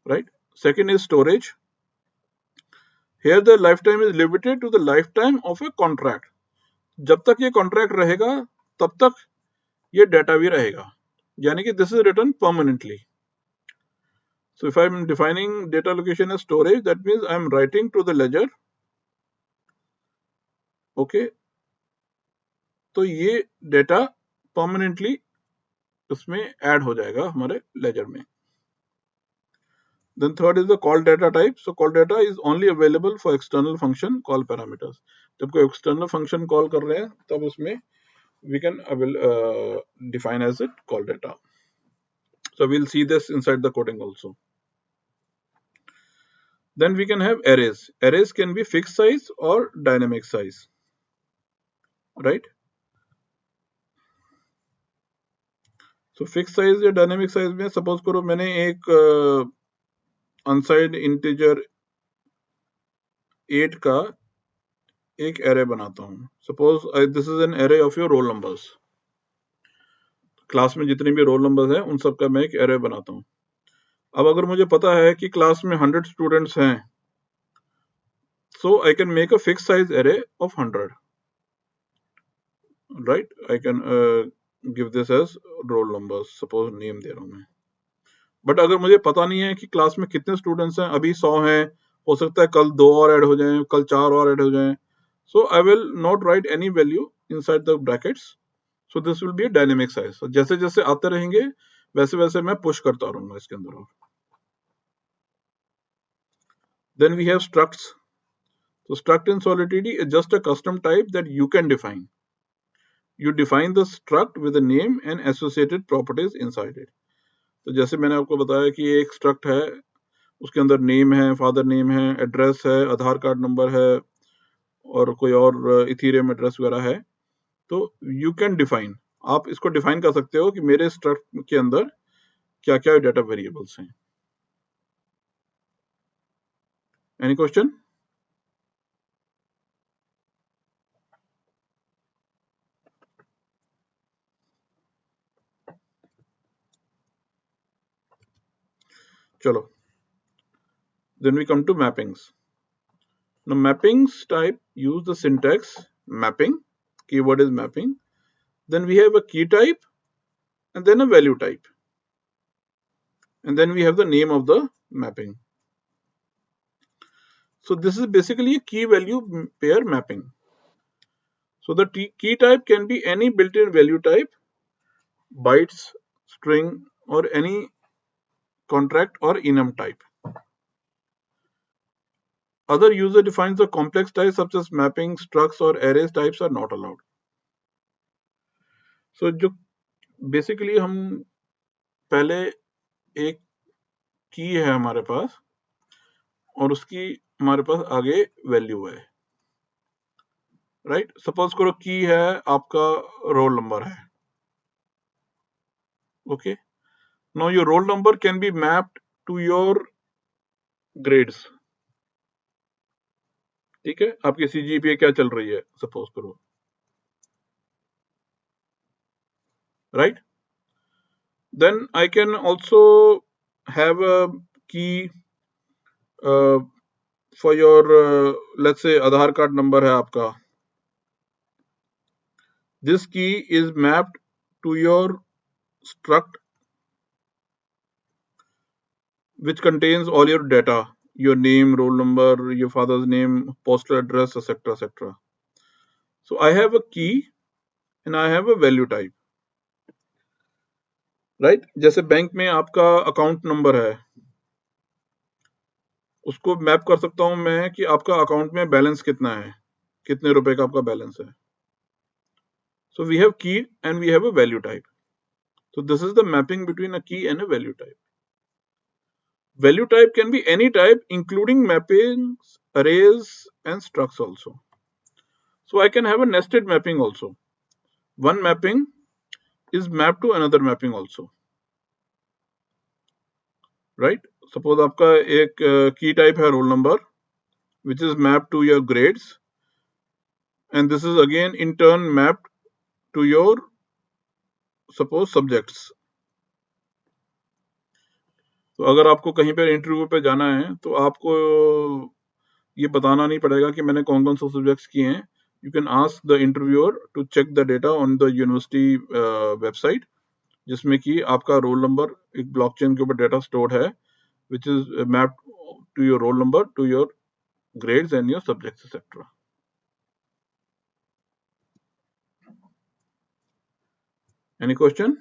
right. Second is storage. Here the lifetime is limited to the lifetime of a contract. जब तक ये कॉन्ट्रैक्ट रहेगा तब तक ये डेटा भी रहेगा, यानी कि this is written permanently. So if I'm defining data location as storage, that means I'm writing to the ledger. Okay. तो ये डेटा परमानेंटली उसमें ऐड हो जाएगा हमारे लेजर में. Then third is the call data type. So call data is only available for external function call parameters. जब कोई external function call कर रहे हैं तब उसमें we can define as it call data. So we'll see this inside the coding also. Then we can have arrays. Arrays can be fixed size or dynamic size, right? So fixed size या dynamic size में suppose करो मैंने एक unsigned integer 8 का एक array बनाता हूँ. Suppose this is an array of your roll numbers. Class में जितने भी रोल नंबर्स हैं उन सब का मैं एक array बनाता हूँ. अब अगर मुझे पता है कि क्लास में 100 स्टूडेंट्स हैं, so I can make a fixed size array of 100, right? I can give this as roll numbers. Suppose name दे रहा हूँ मैं. बट अगर मुझे पता नहीं है कि क्लास में कितने स्टूडेंट्स हैं, अभी 100 हैं, हो सकता है कल 2 और ऐड हो जाएं, कल 4 और ऐड हो जाएं, so I will not write any value inside the brackets. So this will be a dynamic size. जैसे जैसे आते रहेंगे वैसे वैसे मैं पुश करता रहूंगा इसके अंदर. और then we have structs. So struct in Solidity is just a custom type that you can define. You define the struct with a name and associated properties inside it. तो जैसे मैंने आपको बताया कि एक स्ट्रक्ट है, उसके अंदर नेम है, फादर नेम है, एड्रेस है, आधार कार्ड नंबर है और कोई और इथीरियम एड्रेस वगैरह है. तो यू कैन डिफाइन, आप इसको डिफाइन कर सकते हो कि मेरे स्ट्रक्ट के अंदर क्या क्या डेटा वेरिएबल्स हैं. Any question? चलो. Then we come to mappings. Now mappings type use the syntax mapping. Keyword is mapping. Then we have a key type and then a value type. And then we have the name of the mapping. So this is basically a key value pair mapping. So the key type can be any built-in value type, bytes, string, or any contract or enum type. Other user defines the complex types such as mapping, structs, or arrays types are not allowed. So जो basically हम पहले एक की है हमारे पास और उसकी हमारे पास आगे वैल्यू है, राइट. सपोज करो की है आपका रोल नंबर है. Okay. Now your roll number can be mapped to your grades. ठीक है, आपकी सीजीपीए क्या चल रही है सपोज करो, right. Then I can also have a key for your let's say Aadhaar card number है आपका. This key is mapped to your struct which contains all your data, your name, roll number, your father's name, postal address, etc, etc. So I have a key and I have a value type, right. जैसे bank में आपका account number है, उसको map कर सकता हूं मैं कि आपका अकाउंट में बैलेंस कितना है, कितने रुपए का आपका बैलेंस है. So we have key and we have a value type. So this is the mapping between a key and a value type. Value type can be any type including mappings, arrays and structs also. So I can have a nested mapping also. One mapping is mapped to another mapping also, right. Suppose आपका एक key type है roll number which is mapped to your grades and this is again in turn mapped to your suppose subjects. तो अगर आपको कहीं पर interview पे जाना है तो आपको ये बताना नहीं पड़ेगा कि मैंने कौन कौन से सब्जेक्ट्स किए हैं। You can ask the interviewer to check the data on the university website, जिसमें कि आपका रोल नंबर एक ब्लॉकचेन के ऊपर डेटा स्टोर्ड है which is mapped to your roll number, to your grades and your subjects, etc. Any question?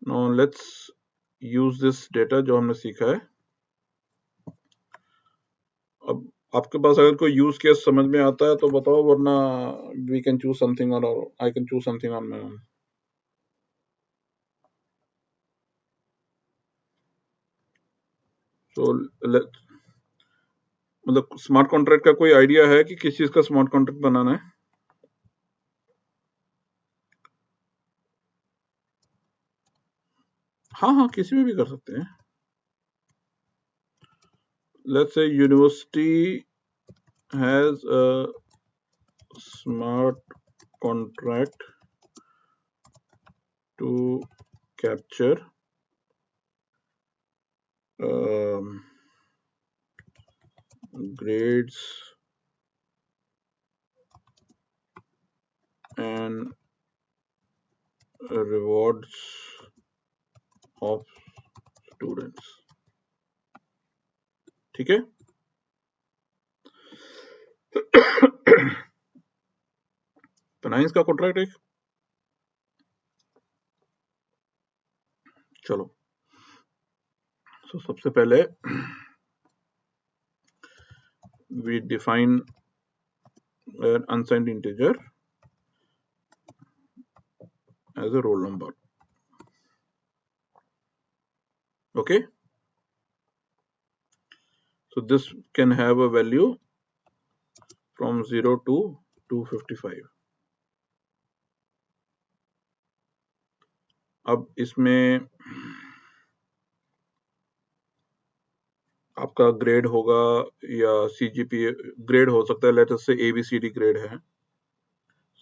Now let's use this data जो हमने सीखा है। अब आपके पास अगर कोई यूज केस समझ में आता है तो बताओ, वरना we can choose something or I can choose something on my own. So मतलब स्मार्ट कॉन्ट्रैक्ट का कोई आइडिया है कि किस चीज का स्मार्ट कॉन्ट्रैक्ट बनाना है? हाँ हाँ, किसी में भी कर सकते हैं। Let's say university has a smart contract to capture grades and rewards of students। ठीक है। फाइनेंस का कॉन्ट्रैक्ट एक, चलो तो सबसे पहले we define an unsigned integer as a roll number. Okay, so this can have a value from 0 to 255. अब इसमें आपका ग्रेड होगा या CGPA ग्रेड हो सकता है, लेट अस से ABCD ग्रेड है।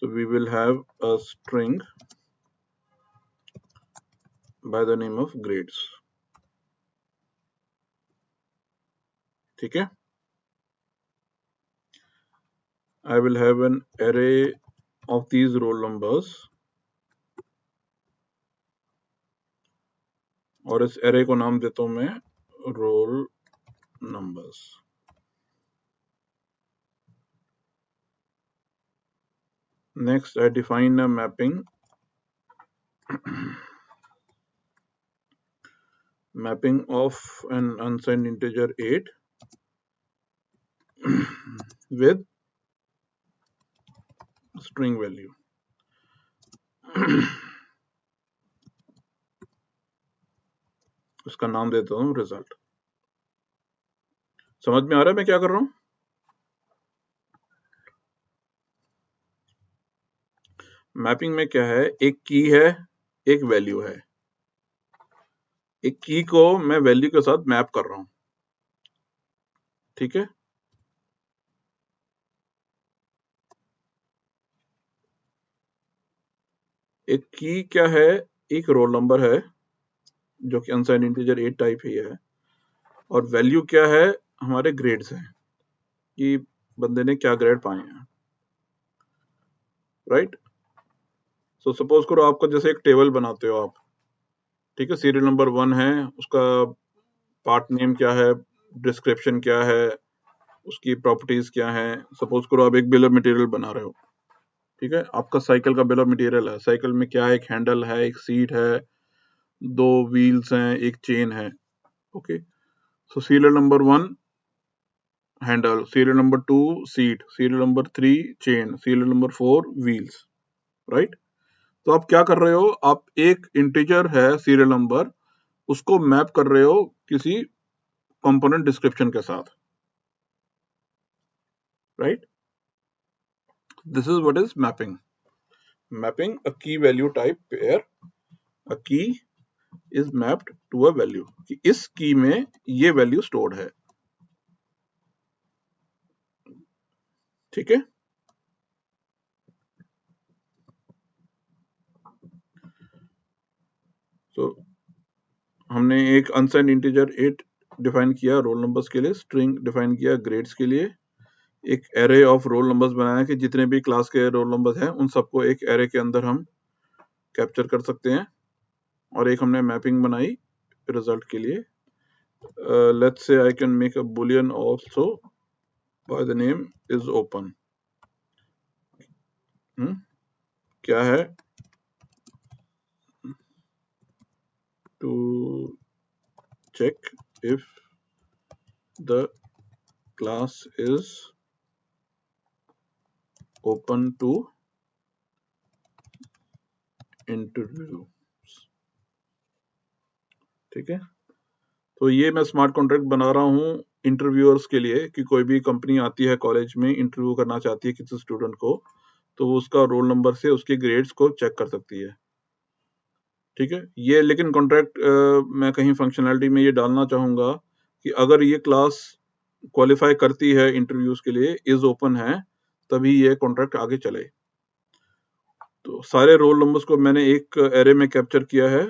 So we will have a string by the name of grades। ठीक है। I will have an array of these roll numbers और इस array को नाम देता हूं मैं roll numbers। Next I define a mapping of an unsigned integer 8 with string value। उसका नाम देता हूं रिजल्ट। समझ में आ रहा है मैं क्या कर रहा हूं? मैपिंग में क्या है, एक की है, एक वैल्यू है। एक की को मैं वैल्यू के साथ मैप कर रहा हूं। ठीक है। एक की क्या है, एक रोल नंबर है जो कि अनसाइंड इंटीजर 8 टाइप ही है, और वैल्यू क्या है, हमारे ग्रेड्स हैं कि बंदे ने क्या ग्रेड पाए हैं। राइट। सो सपोज करो आपका जैसे एक टेबल बनाते हो आप, ठीक है, सीरियल नंबर 1 है, उसका पार्ट नेम क्या है, डिस्क्रिप्शन क्या है, उसकी प्रॉपर्टीज क्या है। सपोज करो आप एक बिल ऑफ मटेरियल बना रहे हो, ठीक है, आपका साइकिल का बिल ऑफ मटेरियल है। साइकिल में क्या है, एक हैंडल है, एक सीट है, 2 व्हील्स हैं, एक चेन है। Okay, so serial number 1 handle, serial number 2 seat, serial number 3 chain, serial number 4 wheels. Right. तो आप क्या कर रहे हो, आप एक इंटीजर है सीरियल नंबर, उसको मैप कर रहे हो किसी कंपोनेंट डिस्क्रिप्शन के साथ। right? This is what is mapping. Mapping a key value type pair, a key is mapped to a value, कि इस की में ये वैल्यू स्टोर्ड है, ठीक है। तो हमने एक अनसाइंड इंटीजर 8 डिफाइन किया रोल नंबर्स के लिए, स्ट्रिंग डिफाइन किया ग्रेड्स के लिए, एक एरे ऑफ रोल नंबर्स बनाया कि जितने भी क्लास के रोल नंबर्स हैं उन सबको एक एरे के अंदर हम कैप्चर कर सकते हैं, और एक हमने मैपिंग बनाई रिजल्ट के लिए। Let's say I can make a Boolean also by the name is open. क्या है, to check if the class is open to interview, ठीक है। तो ये मैं स्मार्ट कॉन्ट्रैक्ट बना रहा हूँ इंटरव्यूअर्स के लिए, कि कोई भी कंपनी आती है कॉलेज में, इंटरव्यू करना चाहती है किसी स्टूडेंट को, तो वो उसका रोल नंबर से उसके ग्रेड्स को चेक कर सकती है, ठीक है। ये लेकिन कॉन्ट्रैक्ट मैं कहीं फंक्शनैलिटी में ये डालना चाहूंगा कि अगर ये क्लास क्वालिफाई करती है इंटरव्यूज के लिए, इज ओपन है, तभी ये कॉन्ट्रैक्ट आगे चले। तो सारे रोल नंबर्स को मैंने एक एरे में कैप्चर किया है,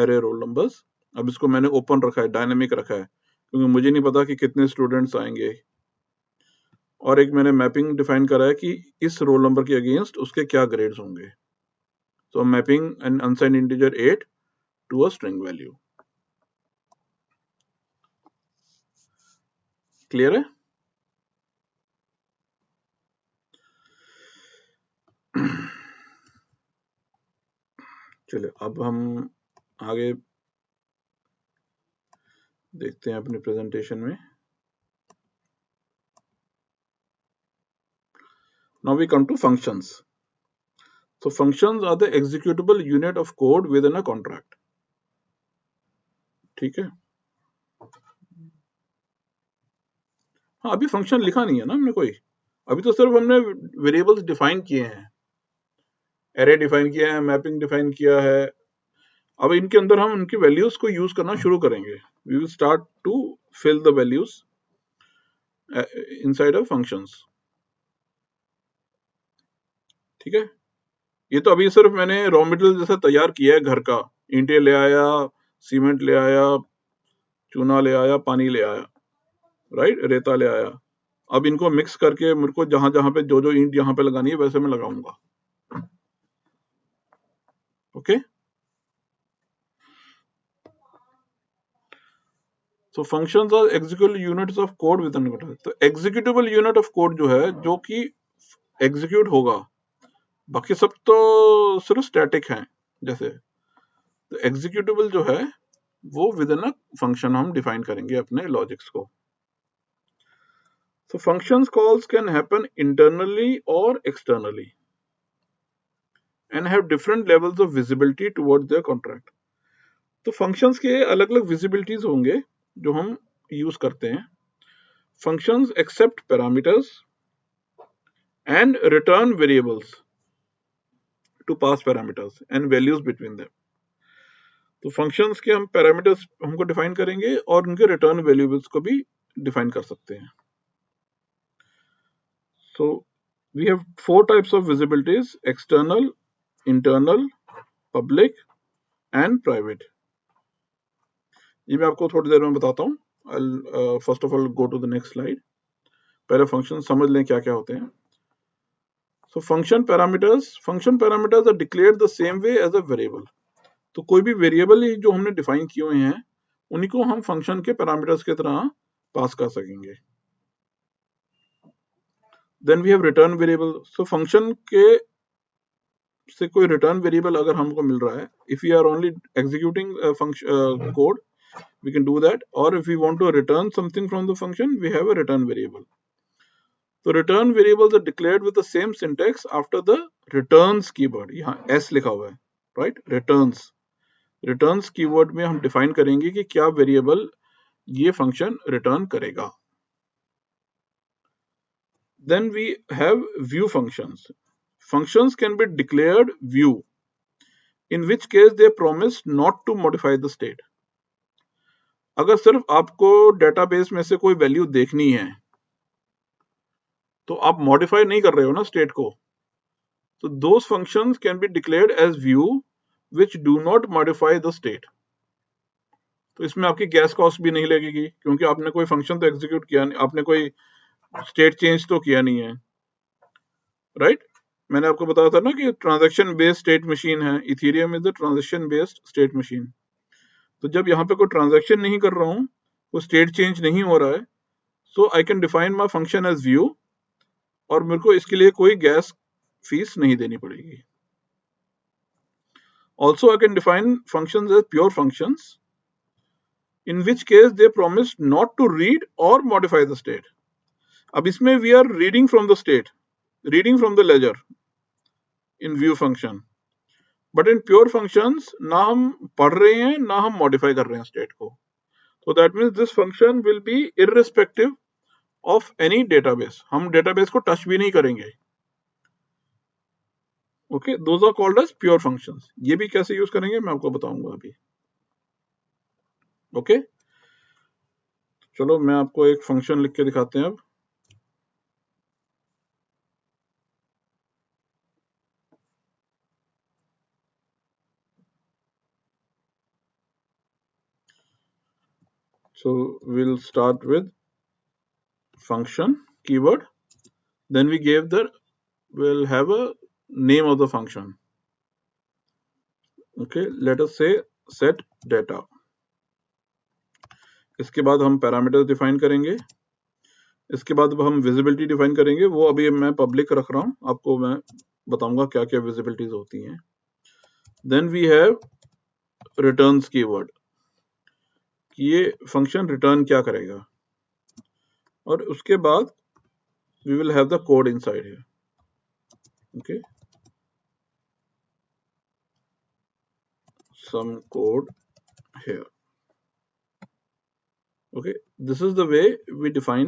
एरे रोल नंबर्स। अब इसको मैंने ओपन रखा है, डायनेमिक रखा है, क्योंकि मुझे नहीं पता कि कितने स्टूडेंट्स आएंगे। और एक मैंने मैपिंग डिफाइन करा है कि इस रोल नंबर के अगेंस्ट उसके क्या ग्रेड्स होंगे। So mapping an unsigned integer 8 to a string value. Clear है? चलिए अब हम आगे देखते हैं अपनी प्रेजेंटेशन में। Now we come to functions. So functions are the executable unit of code within a contract. ठीक है। हाँ, अभी फंक्शन लिखा नहीं है ना हमने कोई, अभी तो सिर्फ हमने वेरिएबल्स डिफाइन किए हैं, एरे डिफाइन किया है, मैपिंग डिफाइन किया है। अब इनके अंदर हम उनकी वैल्यूज को यूज करना शुरू करेंगे। We will start to fill the values inside of functions, ठीक है। ये तो अभी सिर्फ मैंने रॉ मटेरियल जैसा तैयार किया है घर का, ईंटें ले आया, सीमेंट ले आया, चूना ले आया, पानी ले आया, राइट, रेता ले आया। अब इनको मिक्स करके मेरे को जहां जहां पे जो जो ईंट जहां पे लगानी है वैसे मैं लगाऊंगा, okay. So functions are executive units of code within control. तो एग्जीक्यूटिबल यूनिट ऑफ कोड जो है, जो कि एग्जीक्यूट होगा, बाकी सब तो सिर्फ स्टैटिक हैं जैसे। तो एग्जीक्यूटिबल जो है वो विद इन अ फंक्शन हम डिफाइन करेंगे अपने लॉजिक्स को। So functions calls can happen internally or externally and have different levels of visibility towards their contract. तो functions के अलग अलग visibilities होंगे जो हम यूज करते हैं। Functions accept parameters and return variables to pass parameters and values between them. तो functions के हम parameters हमको define करेंगे और उनके return variables को भी define कर सकते हैं। So we have 4 types of visibilities: external, internal, public and private. ये मैं आपको थोड़ी देर में बताता हूँ। I'll first of all go to the next slide. पहले फंक्शन समझ लें क्या क्या होते हैं। So function parameters are declared the same way as a variable. तो कोई भी वेरिएबल ही जो हमने डिफाइन किए हुए हैं उन्हीं को हम फंक्शन के पैरामीटर्स की तरह पास कर सकेंगे। Then we have return variable. So function के से कोई रिटर्न वेरिएबल अगर हमको मिल रहा है, if we are only executing function code, we can do that, or if we want to return something from the function, we have a return variable. So return variables are declared with the same syntax after the returns keyword. यहाँ s लिखा हुआ है, right? returns keyword में हम define करेंगे कि क्या variable ये फंक्शन रिटर्न करेगा। Then we have view functions. Functions can be declared view, in which case they promise not to modify the state. अगर सिर्फ आपको डेटाबेस में से कोई वैल्यू देखनी है तो आप मॉडिफाई नहीं कर रहे हो ना स्टेट को, तो those functions can be declared as view which do not modify the state. तो इसमें आपकी गैस कॉस्ट भी नहीं लगेगी क्योंकि आपने कोई फंक्शन तो एग्जीक्यूट किया नहीं, आपने कोई स्टेट चेंज तो किया नहीं है, राइट? मैंने आपको बताया था ना कि ट्रांजैक्शन बेस्ड स्टेट मशीन है, Ethereum is the transaction based state machine. तो जब यहाँ पे कोई ट्रांजैक्शन नहीं कर रहा हूँ, कोई स्टेट चेंज नहीं हो रहा है, so I can define my function as view और मेरे को इसके लिए कोई गैस फीस नहीं देनी पड़ेगी। Also I can define functions as pure functions, in which case they promise not to read or modify the state. अब इसमें we are reading from the state, reading from the ledger in view function, but in pure functions ना हम पढ़ रहे हैं ना हम modify कर रहे हैं state को, so that means this function will be irrespective of any database, हम database को touch भी नहीं करेंगे। Okay, those are called as pure functions. ये भी कैसे यूज करेंगे मैं आपको बताऊंगा अभी। Okay okay? चलो मैं आपको एक फंक्शन लिख के दिखाते हैं अब। So we'll start with function keyword, then we'll have a name of the function. Okay, let us say set data. इसके बाद हम पैरामीटर्स डिफाइन करेंगे, इसके बाद हम विजिबिलिटी डिफाइन करेंगे, वो अभी मैं पब्लिक रख रहा हूं, आपको मैं बताऊंगा क्या क्या विजिबिलिटीज होती हैं। Then we have returns keyword, ये फंक्शन रिटर्न क्या करेगा, और उसके बाद we will have the code inside here. Okay, some code here. Okay, this is the way we define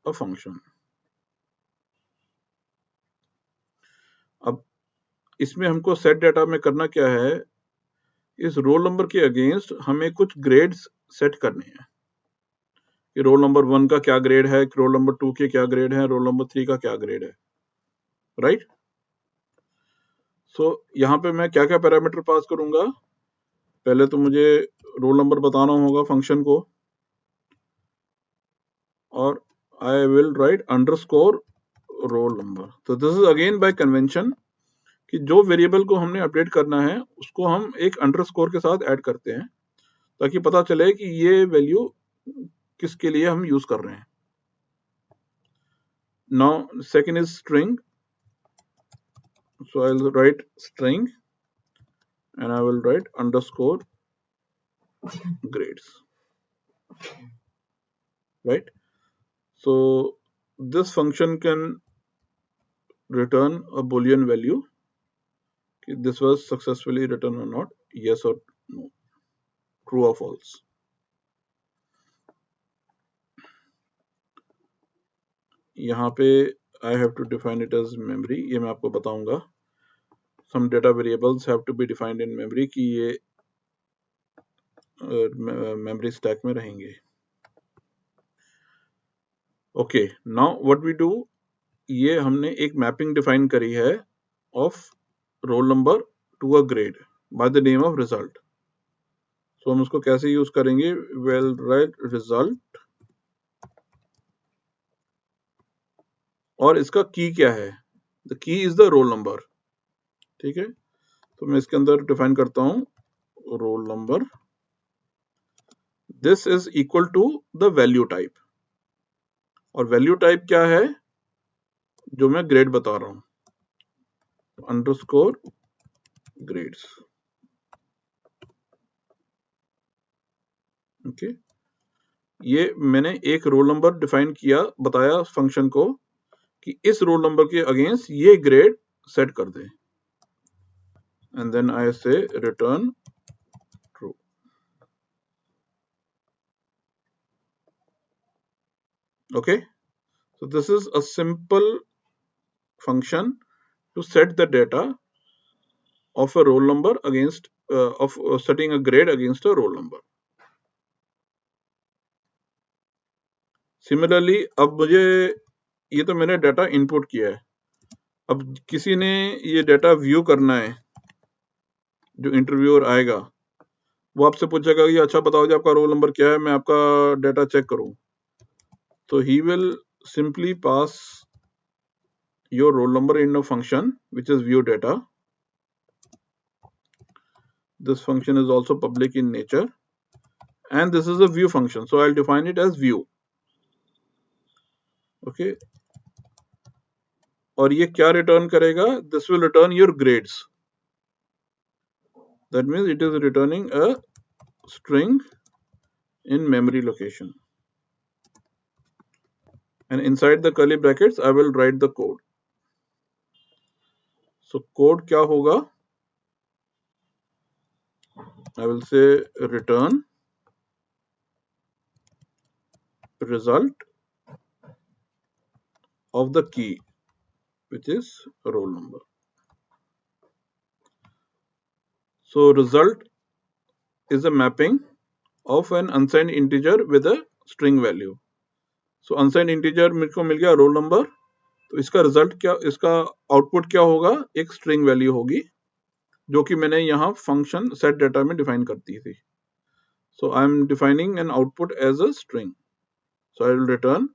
a function. अब इसमें हमको सेट डाटा में करना क्या है, इस रोल नंबर के अगेंस्ट हमें कुछ ग्रेड्स सेट करने हैं कि रोल नंबर 1 का क्या ग्रेड है, रोल नंबर 2 के क्या ग्रेड है, रोल नंबर 3 का क्या ग्रेड है, राइट? सो यहाँ पे मैं क्या क्या पैरामीटर पास करूंगा, पहले तो मुझे रोल नंबर बताना होगा फंक्शन को, और I will write underscore roll number. तो this is again by convention कि जो वेरिएबल को हमने अपडेट करना है उसको हम एक अंडरस्कोर के साथ ऐड करते हैं ताकि पता चले कि ये वैल्यू किसके लिए हम यूज कर रहे हैं। Now second is string, so I will right string and I will write underscore grades, right? So this function can return a boolean value, this was successfully written or not, yes or no, true or false. यहाँ पे I have to define it as memory, ये मैं आपको बताऊंगा। some data variables have to be defined in memory कि ये memory stack में रहेंगे। okay, now what we do, ये हमने एक मैपिंग डिफाइन करी है of roll number to a grade by the name of result. So हम उसको कैसे यूज करेंगे, वेल राइट रिजल्ट, और इसका की क्या है, the key is the roll number. ठीक है, तो मैं इसके अंदर डिफाइन करता हूं roll number, this is equal to the value type, और वैल्यू टाइप क्या है जो मैं ग्रेड बता रहा हूं, अंडरस्कोर ग्रेड्स। ओके, ये मैंने एक रोल नंबर डिफाइन किया, बताया फंक्शन को कि इस रोल नंबर के अगेंस्ट ये ग्रेड सेट कर दे, एंड देन आई से return true. Okay, So this is a simple function to set the data of a roll number against of setting a grade against a roll number. Similarly, अब मुझे ये तो मैंने data input किया है, अब किसी ने ये डाटा व्यू करना है, जो इंटरव्यूअर आएगा वो आपसे पूछेगा कि अच्छा बताओ जी आपका रोल नंबर क्या है, मैं आपका डाटा चेक करूं. तो he will simply pass your roll number in a function which is view data. This function is also public in nature and this is a view function, so I'll define it as view. Okay, और ये क्या return करेगा? This will return your grades. That means it is returning a string in memory location, and inside the curly brackets I will write the code. So code क्या होगा? I will say return result of the key, which is roll number. So result is a mapping of an unsigned integer with a string value. So unsigned integer मेरे को मिल गया roll number, तो इसका result क्या, इसका output क्या होगा? एक स्ट्रिंग वैल्यू होगी जो कि मैंने यहाँ फंक्शन सेट डाटा में डिफाइन कर दी थी. So I am defining an output as a string. So I will return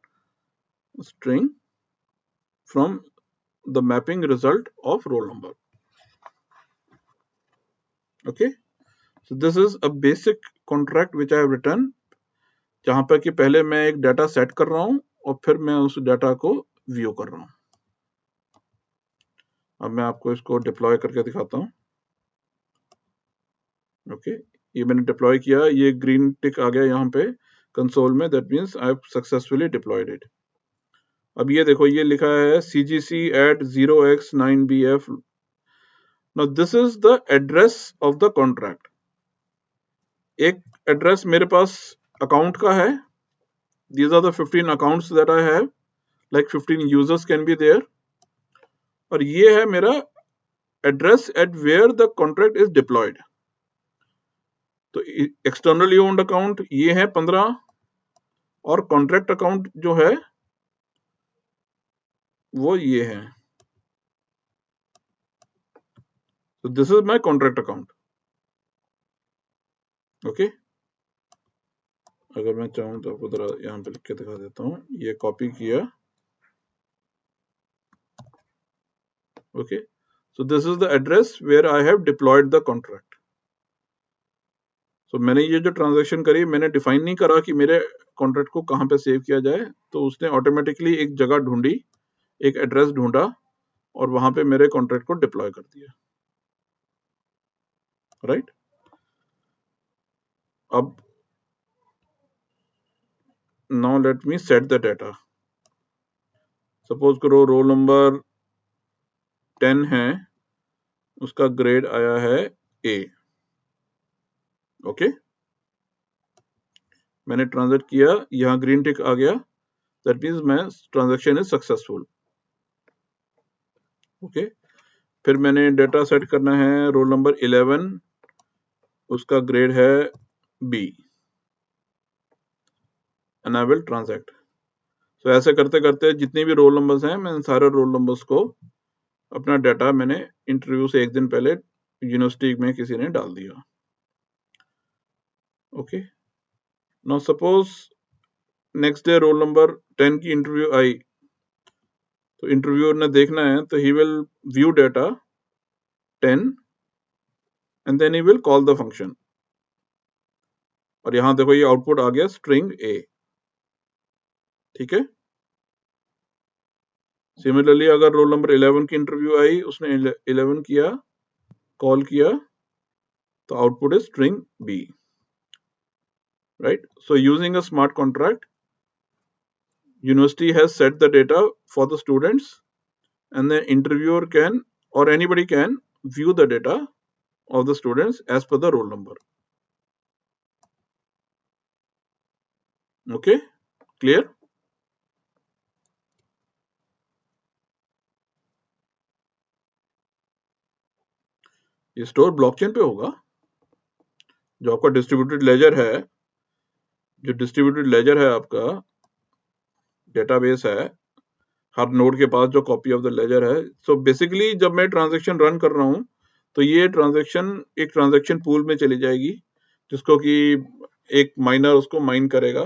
a string from the mapping result of roll number. Okay, so this is a basic contract which I have written, जहां पर कि पहले मैं एक data set कर रहा हूं और फिर मैं उस डाटा को व्यू कर रहा हूं. अब मैं आपको इसको डिप्लॉय करके दिखाता हूं. ओके, ये मैंने डिप्लॉय किया, ये ग्रीन टिक आ गया यहाँ पे कंसोल में, that means I have successfully deployed it. अब ये देखो, ये लिखा है CGC at 0x9BF. Now this is the address of the contract. एक एड्रेस मेरे पास अकाउंट का है. These are the 15 accounts that I have, like 15 users can be there. और ये है मेरा address at where the contract is deployed. तो एक्सटर्नली ओन्ड अकाउंट ये है 15 और कॉन्ट्रैक्ट अकाउंट जो है वो ये है. So this is my contract account. Okay, अगर मैं चाहूं तो आपको जरा यहाँ पे लिख के दिखा देता हूँ. ये कॉपी किया. Okay, so this is the address where I have deployed the contract. So मैंने ये जो ट्रांजैक्शन करी, मैंने डिफाइन नहीं करा कि मेरे कॉन्ट्रैक्ट को कहाँ पे सेव किया जाए, तो उसने ऑटोमेटिकली एक जगह ढूंढी, एक एड्रेस ढूंढा और वहां पे मेरे कॉन्ट्रैक्ट को डिप्लॉय कर दिया. राइट, अब now let me set the data. Suppose करो रोल नंबर 10 है, उसका ग्रेड आया है A. ओके, मैंने ट्रांजैक्ट किया, यहाँ ग्रीन टिक आ गया, दैट मींस मैं ट्रांजैक्शन इज सक्सेसफुल. ओके, फिर मैंने डाटा सेट करना है रोल नंबर 11, उसका ग्रेड है B, and I will transact. So ऐसे करते करते जितने भी रोल नंबर्स हैं, मैं सारे रोल नंबर्स को अपना डाटा मैंने इंटरव्यू से एक दिन पहले यूनिवर्सिटी में किसी ने डाल दिया. Okay, now suppose next day roll number 10 की इंटरव्यू आई, तो इंटरव्यूअर ने देखना है, तो he will view data 10 and then he will call the function. और यहां देखो ये आउटपुट आ गया स्ट्रिंग A. ठीक है, सिमिलरली अगर रोल नंबर 11 की इंटरव्यू आई, उसने 11 किया, कॉल किया, तो output is string B. Right, so using a smart contract, university has set the data for the students and the interviewer can or anybody can view the data of the students as per the roll number. Okay, clear? ये store blockchain पे होगा। जो आपका distributed laser है, जो distributed laser है आपका database है, हर नोड के पास जो कॉपी ऑफ द लेजर है। सो बेसिकली जब मैं ट्रांजैक्शन रन कर रहा हूँ तो ये ट्रांजैक्शन एक ट्रांजैक्शन पूल में चली जाएगी, जिसको कि एक माइनर उसको माइन करेगा।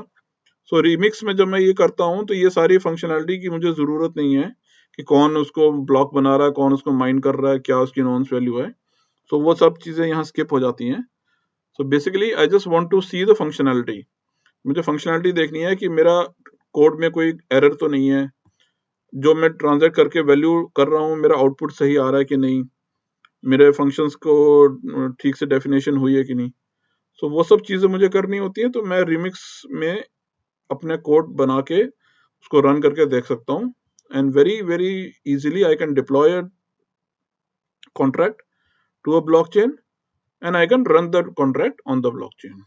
सो रिमिक्स में जब मैं ये करता हूँ तो ये सारी फंक्शनैलिटी की मुझे जरूरत नहीं है कि कौन उसको ब्लॉक बना रहा है, कौन उसको माइन कर रहा है, क्या उसकी नॉन्स वैल्यू है। सो वो सब चीजें यहाँ स्किप हो जाती हैं। So basically I just want to see the functionality. मुझे फंक्शनैलिटी देखनी है कि मेरा कोड में कोई एरर तो नहीं है, जो मैं ट्रांजैक्ट करके वैल्यू कर रहा हूँ मेरा आउटपुट सही आ रहा है कि नहीं, मेरे फंक्शंस को ठीक से डेफिनेशन हुई है कि नहीं। सो वो सब चीजें मुझे करनी होती है। तो मैं रिमिक्स में अपने कोड बना के उसको रन करके देख सकता हूँ, and very very easily I can deploy a contract to a blockchain and I can run the contract on the blockchain.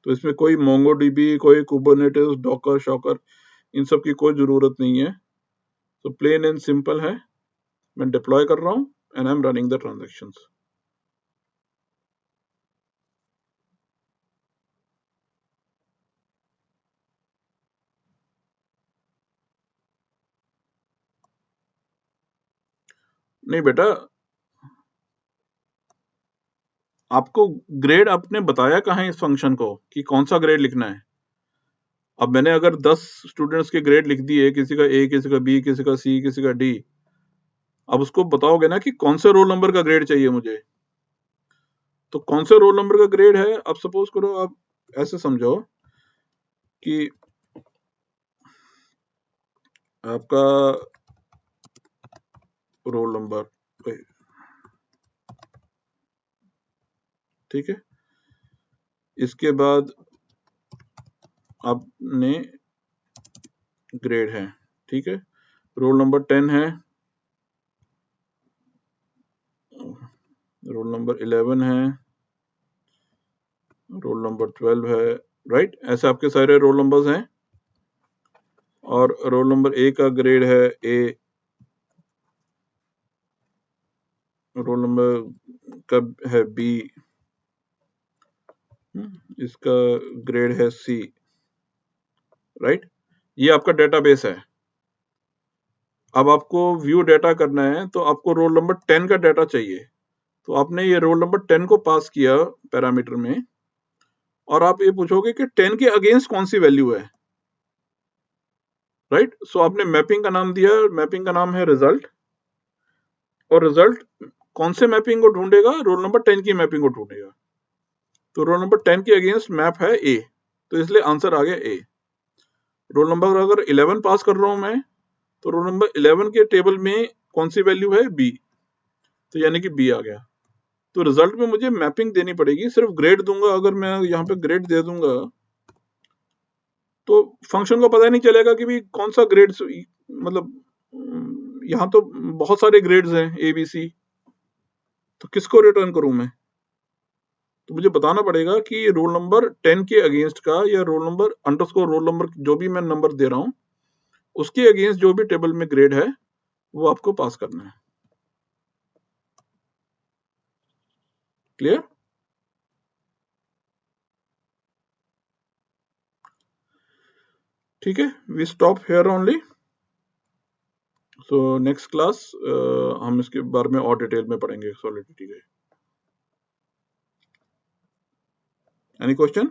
तो इसमें कोई मोंगोडीबी, कोई कुबरनेटिस, डॉकर, शॉकर, इन सब की कोई जरूरत नहीं है। तो प्लेन एंड सिंपल है, मैं डिप्लॉय कर रहा हूँ and I am running the transactions. नहीं बेटा, आपको ग्रेड आपने बताया कहाँ है इस फंक्शन को कि कौन सा ग्रेड लिखना है। अब मैंने अगर 10 स्टूडेंट्स के ग्रेड लिख दिए, किसी का ए, किसी का बी, किसी का सी, किसी का डी, अब उसको बताओगे ना कि कौन से रोल नंबर का ग्रेड चाहिए मुझे। तो कौन से रोल नंबर का ग्रेड है, अब सपोज करो आप ऐसे समझो कि आपका रोल नंबर, ठीक है, इसके बाद आपने ग्रेड है, ठीक है, रोल नंबर 10 है, रोल नंबर 11 है, रोल नंबर 12 है, राइट। ऐसे आपके सारे रोल नंबर्स हैं। और रोल नंबर ए का ग्रेड है ए, रोल नंबर का है बी, इसका ग्रेड है सी, राइट। ये आपका डेटाबेस है। अब आपको व्यू डेटा करना है तो आपको रोल नंबर 10 का डेटा चाहिए। तो आपने ये रोल नंबर 10 को पास किया पैरामीटर में, और आप ये पूछोगे कि 10 के अगेंस्ट कौन सी वैल्यू है, राइट। सो आपने मैपिंग का नाम दिया, मैपिंग का नाम है रिजल्ट, और रिजल्ट कौन से मैपिंग को ढूंढेगा, रोल नंबर 10 की मैपिंग को ढूंढेगा। तो रोल नंबर 10 के अगेंस्ट मैप है ए, तो इसलिए आंसर आ गया ए। रोल नंबर अगर 11 पास कर रहा हूं मैं, तो रोल नंबर 11 के टेबल में कौन सी वैल्यू है, बी, तो यानी कि बी आ गया। तो रिजल्ट में मुझे मैपिंग देनी पड़ेगी। सिर्फ ग्रेड दूंगा, अगर मैं यहाँ पे ग्रेड दे दूंगा तो फंक्शन को पता नहीं चलेगा कि भी कौन सा ग्रेड, मतलब यहाँ तो बहुत सारे ग्रेड्स हैं ए बी सी, तो किसको रिटर्न करूं मैं। तो मुझे बताना पड़ेगा कि रोल नंबर 10 के अगेंस्ट का, या roll number underscore roll number, जो भी मैं नंबर दे रहा हूं उसके अगेंस्ट जो भी टेबल में ग्रेड है वो आपको पास करना है। क्लियर? ठीक है, we stop here only. So next class हम इसके बारे में और डिटेल में पढ़ेंगे सॉलिडिटी के। Any question?